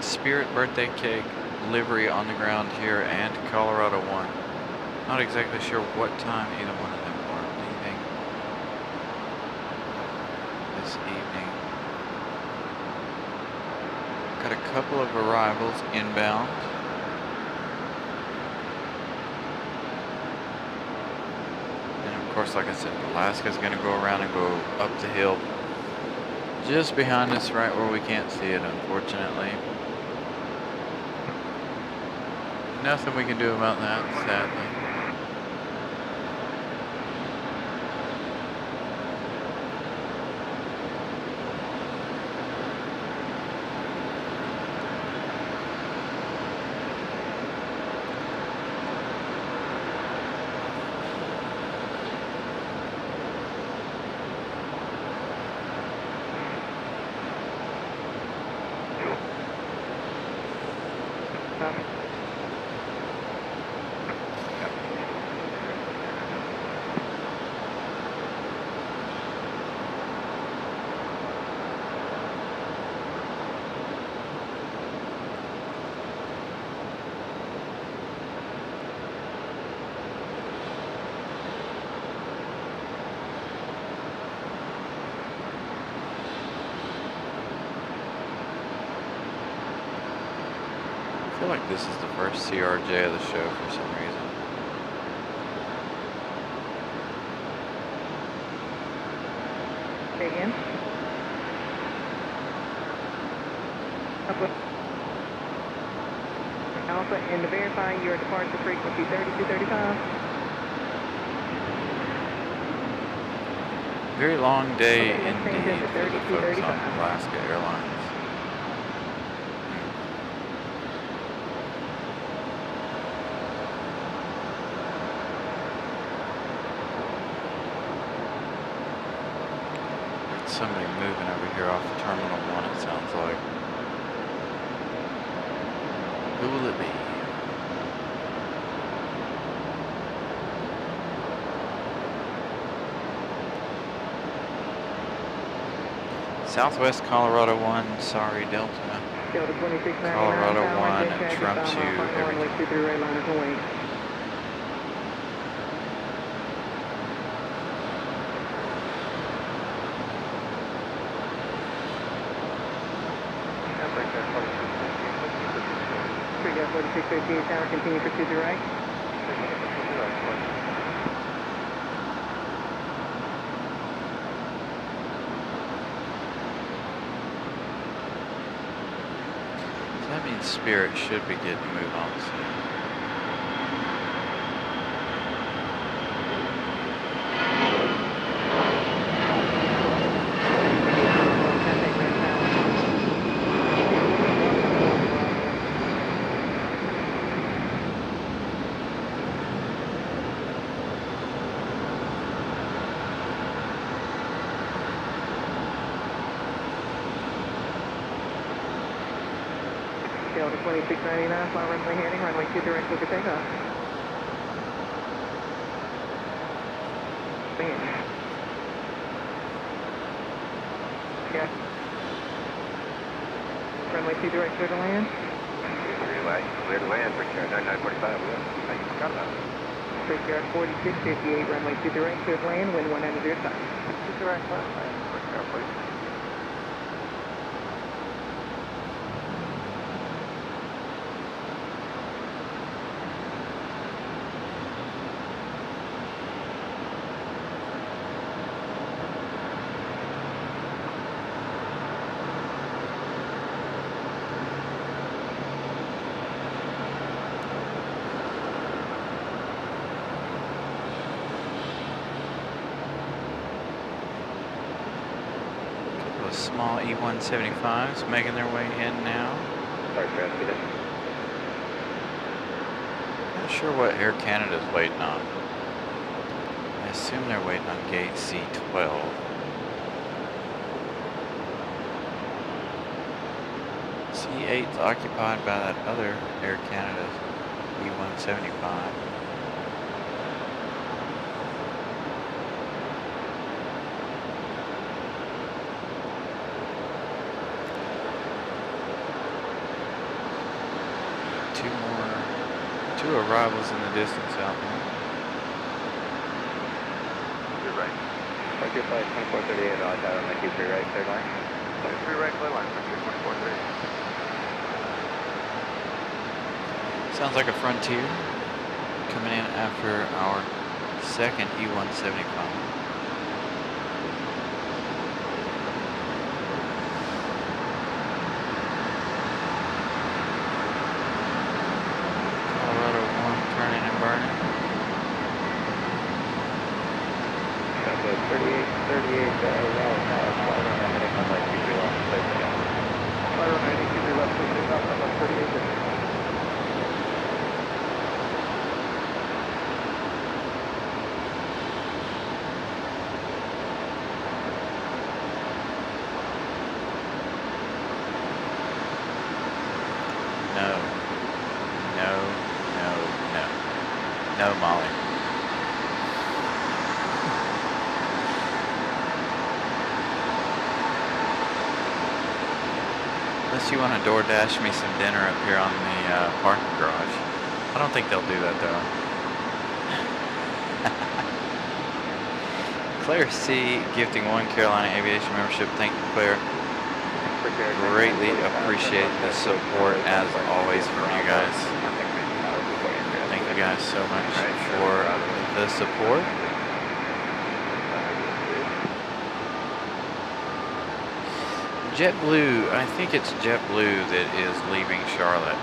Spirit birthday cake livery on the ground here and Colorado 1. Not exactly sure what time either one of them are leaving this evening. Got a couple of arrivals inbound. And of course, like I said, Alaska's going to go around and go up the hill just behind us, right where we can't see it, unfortunately. Nothing we can do about that, sadly. Copy. I feel like this is the first CRJ of the show for some reason. Say again. Alpha, and to verify your departure frequency 3235. Very long day Okay, indeed change it to for the folks on 3235. Alaska Airlines. There's somebody moving over here off Terminal 1, it sounds like. Who will it be? Southwest Colorado 1, sorry Delta. Delta 2699. Colorado Tower, 1 jet traffic, trumps you final every runway time. 23 right liners and wait. Trigger 4658 tower, continue for 20 right. So that means Spirit should be getting a move on soon. Contact Grand Tower. Delta 2699, fly runway heading, runway 2 direct for takeoff. Land. Yeah. Runway 2 direct clear to land. Clear to land, Brickyard 9945. I forgot about it. Brickyard 4658, runway 2 direct clear to land, wind 190 south. Direct left, Brickyard, please. Those small E-175s making their way in now. Sorry, Fred. Not sure what Air Canada's waiting on. I assume they're waiting on gate C12. C8's occupied by that other Air Canada E-175. Two arrivals in the distance out there. You're right. Brickyard flight 2438, Raleigh Tower, make you 3 right, clear line. 3 right, clear line, Brickyard 2438. Sounds like a Frontier coming in after our second E-175. Colorado 1 turning and burning. That's a 3838, Raleigh Tower, fly runway heading on like 23 left, clear to land. Fly runway heading 23 left, clear to land, on 38. No. No, Molly. Unless you want to DoorDash me some dinner up here on the parking garage. I don't think they'll do that though. Claire C. gifting 1 Carolina Aviation membership. Thank you, Claire. Greatly appreciate the support as always from you guys. Thank you guys so much for the support. JetBlue, I think it's JetBlue that is leaving Charlotte.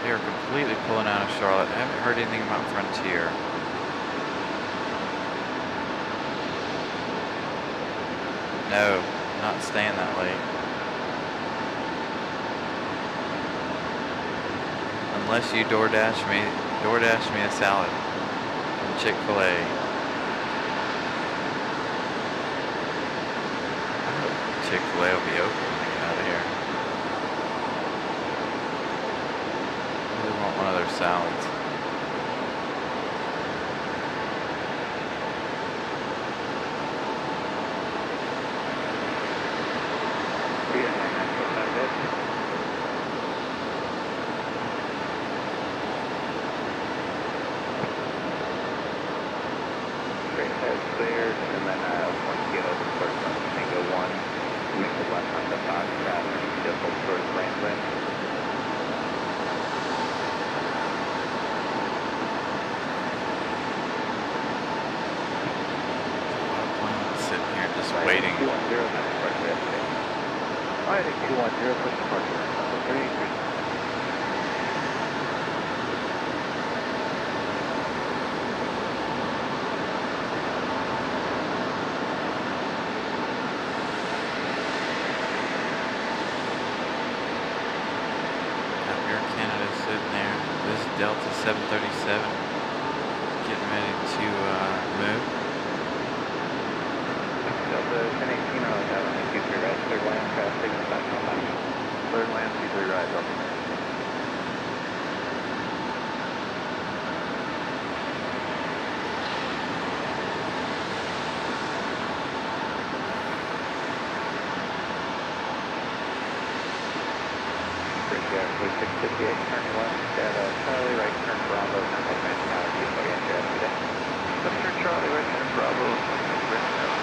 They are completely pulling out of Charlotte. I haven't heard anything about Frontier. No, not staying that late. Unless you DoorDash me a salad from Chick-fil-A. I hope Chick-fil-A will be open when I get out of here. I really want one of their salads. Delta 737 getting ready to move. Delta 1018 on 23 right, third line, traffic, Third land, C3 right, Delta. Airway 658, turn left at Charlie, right turn Bravo, contact Grand Tower, before you enter today. Left turn Charlie, right turn Bravo, contact Grand Tower,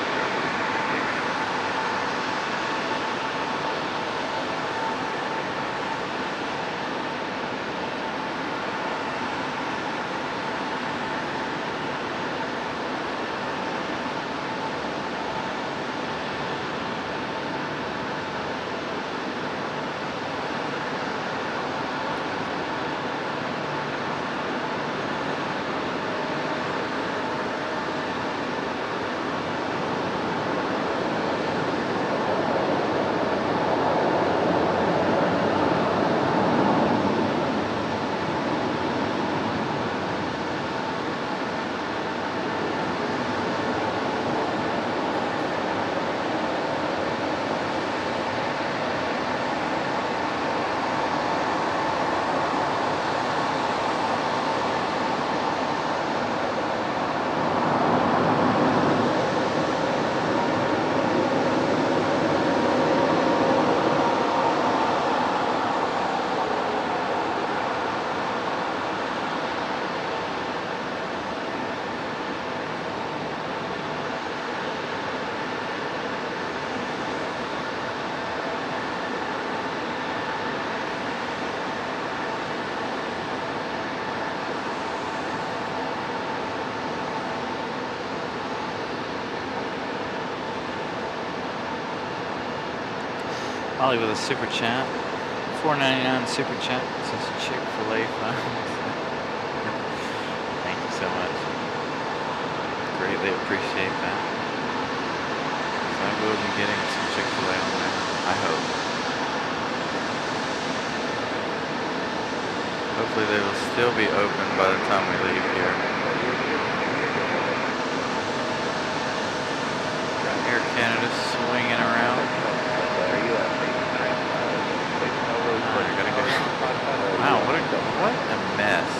Molly with a super chat. $4.99 super chat. Says Chick-fil-A funds. Thank you so much. Greatly appreciate that. So I will be getting some Chick-fil-A on there. I hope. Hopefully they will still be open by the time we leave here. Air Canada swinging around. Wow, what a mess.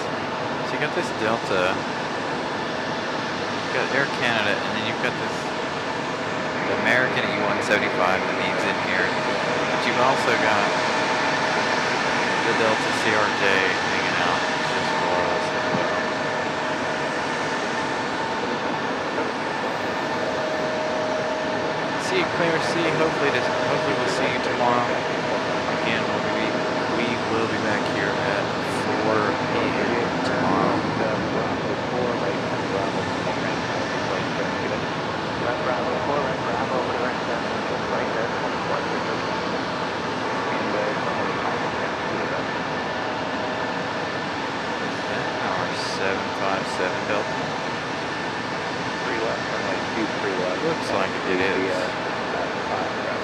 So you got this Delta, you've got Air Canada, and then you've got this the American E-175 that needs in here. But you've also got the Delta CRJ hanging out just below us as well. See you, Claire. See you. Hopefully we'll see you tomorrow. Again, we will be back here at 4 p.m. tomorrow. Bravo 4, right Bravo, over the right turn, just right there, 24, Speedway, normally 757 Delta. 3 left, runway 23 left. Looks like it is.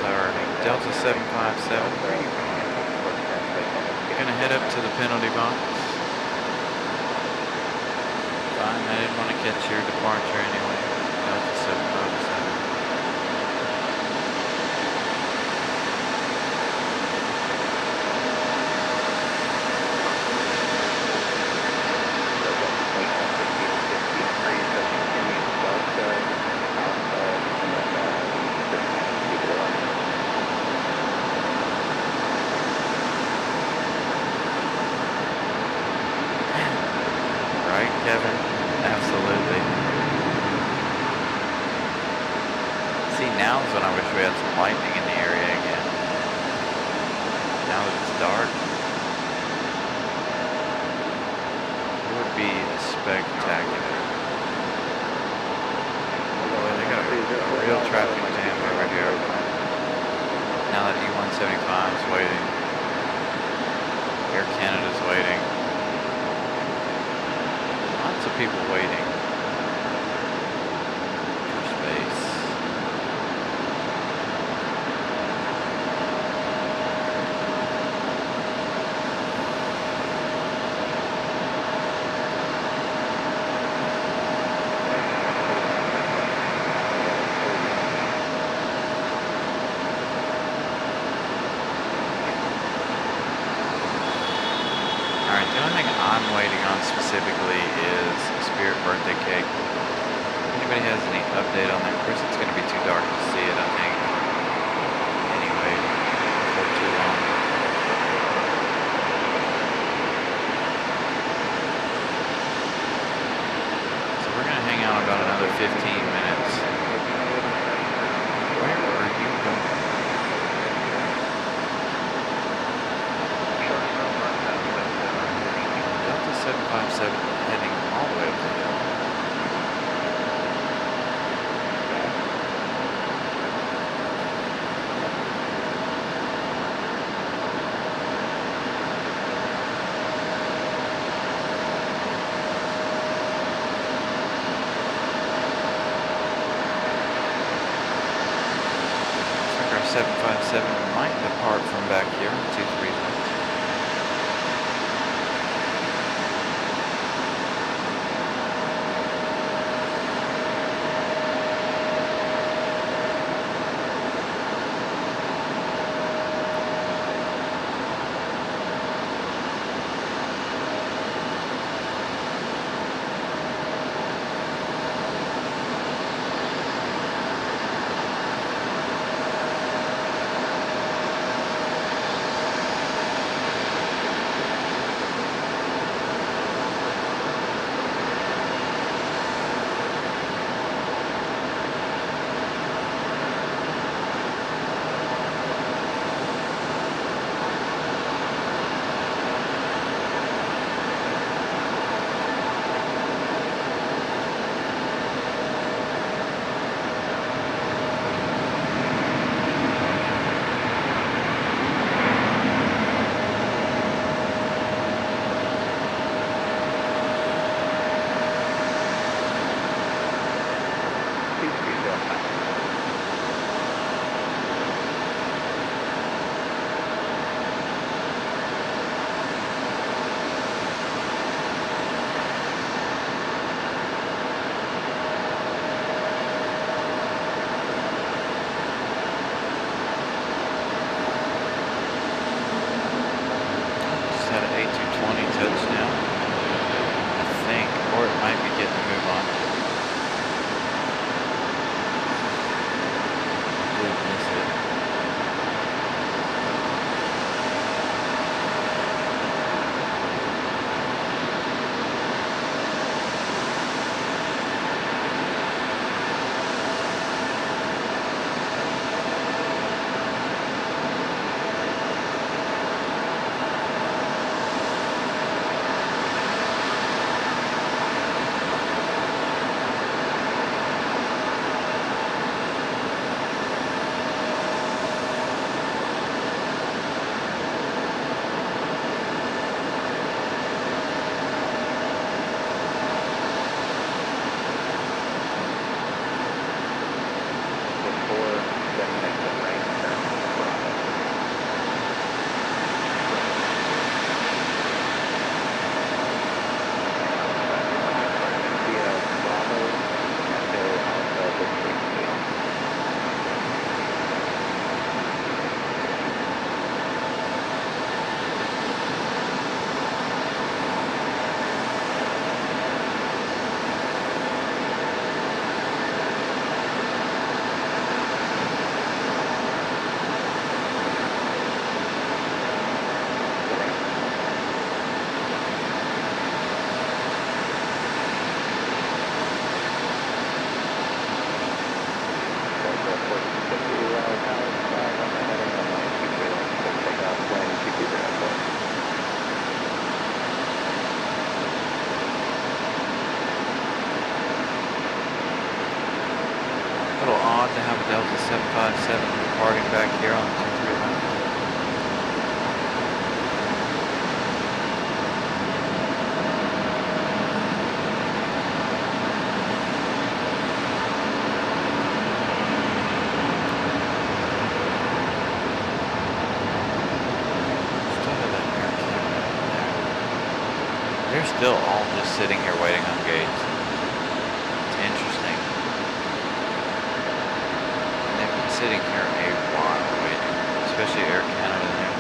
Our Delta 757. Gonna head up to the penalty box. Fine, I didn't want to catch your departure anyway. Delta 757. Right, Kevin? Absolutely. See, now is when I wish we had some lightning in the area again. Now that it's dark. It would be spectacular. Boy, they got a real traffic jam over here. Now that E-175 is waiting. Air Canada's waiting. Lots of people waiting for space. Alright, the only thing I'm waiting on specifically is a Spirit birthday cake. If anybody has any update on that, of course it's going to be too dark to see it, I think. Anyway, for too long. So we're going to hang out about another 15 minutes. Where are you going? Delta 757 heading all the way up the hill. Looks like our 757 might depart from back here in 23 minutes. They're still all just sitting here waiting on gates. It's interesting. And they've been sitting here a while waiting, especially Air Canada there.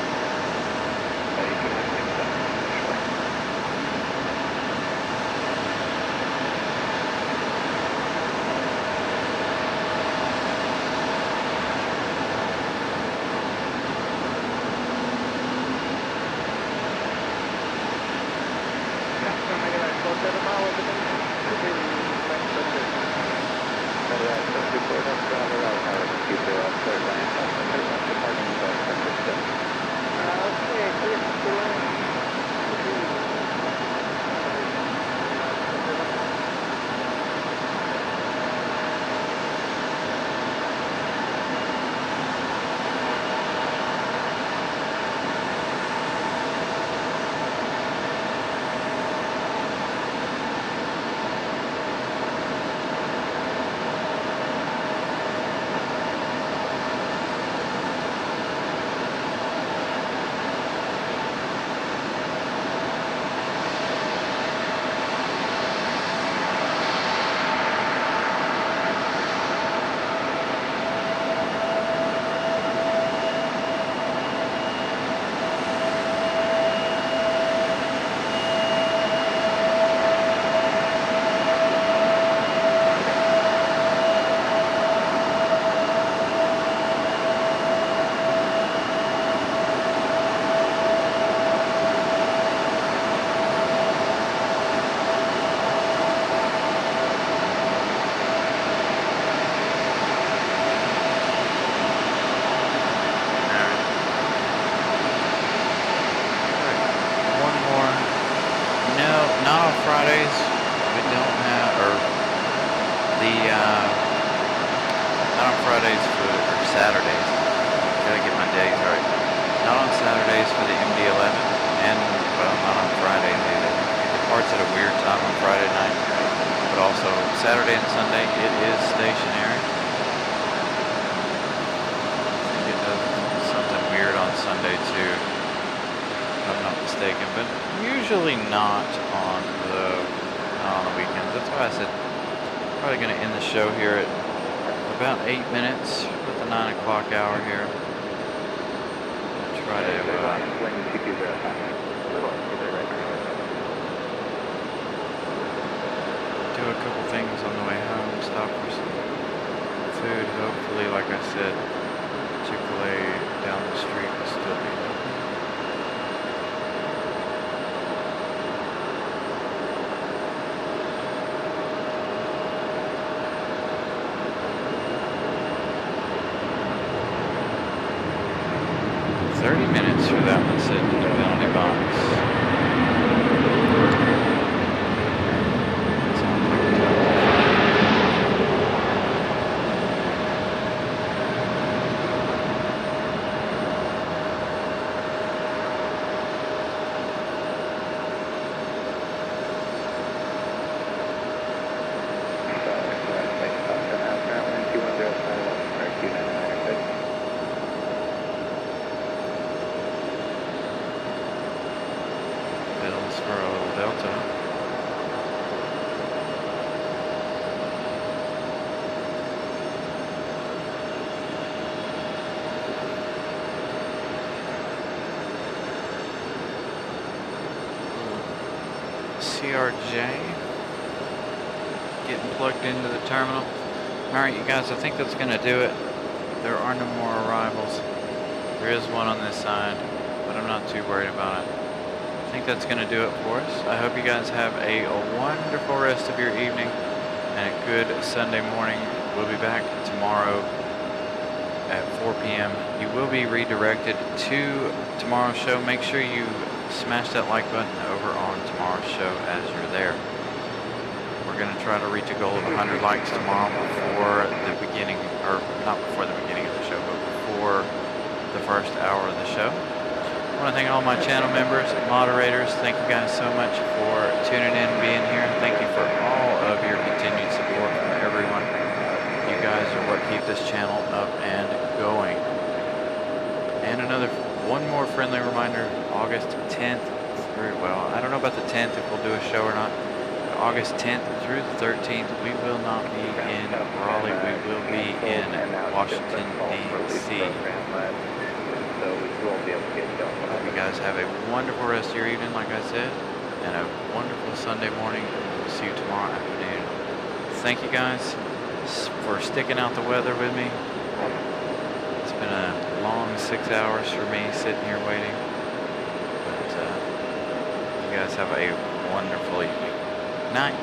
Fridays, we don't have, or the, not on Fridays or Saturdays. Gotta get my days right. Not on Saturdays for the MD-11, and, well, not on Fridays either. It departs at a weird time on Friday night, but also Saturday and Sunday, it is stationary. I think it does something weird on Sunday too, if I'm not mistaken, but usually not on the weekends. That's why I said probably going to end the show here at about 8 minutes with the 9 o'clock hour here. Try to do a couple things on the way home. Stop for some food. Hopefully, like I said, Chick-fil-A down the street will still be open. For that one sitting in the penalty box. Sounds like a total CRJ getting plugged into the terminal. Alright, you guys, I think that's going to do it. There are no more arrivals. There is one on this side, but I'm not too worried about it. I think that's going to do it for us. I hope you guys have a wonderful rest of your evening and a good Sunday morning. We'll be back tomorrow at 4 p.m. You will be redirected to tomorrow's show. Make sure you smash that like button over on tomorrow's show as you're there. We're going to try to reach a goal of 100 likes tomorrow before the beginning, or not before the beginning of the show, but before the first hour of the show. I want to thank all my channel members and moderators. Thank you guys so much for tuning in and being here. Thank you for all of your continued support from everyone. You guys are what keep this channel up and going. And one more friendly reminder, August 10th very well. I don't know about the 10th if we'll do a show or not. August 10th through the 13th, we will not be in Raleigh. We will be in Washington, D.C. So we won't be able to get going. Hope you guys have a wonderful rest of your evening, like I said, and a wonderful Sunday morning. We'll see you tomorrow afternoon. Thank you guys for sticking out the weather with me. It's been a long 6 hours for me sitting here waiting. But you guys have a wonderful evening. Night.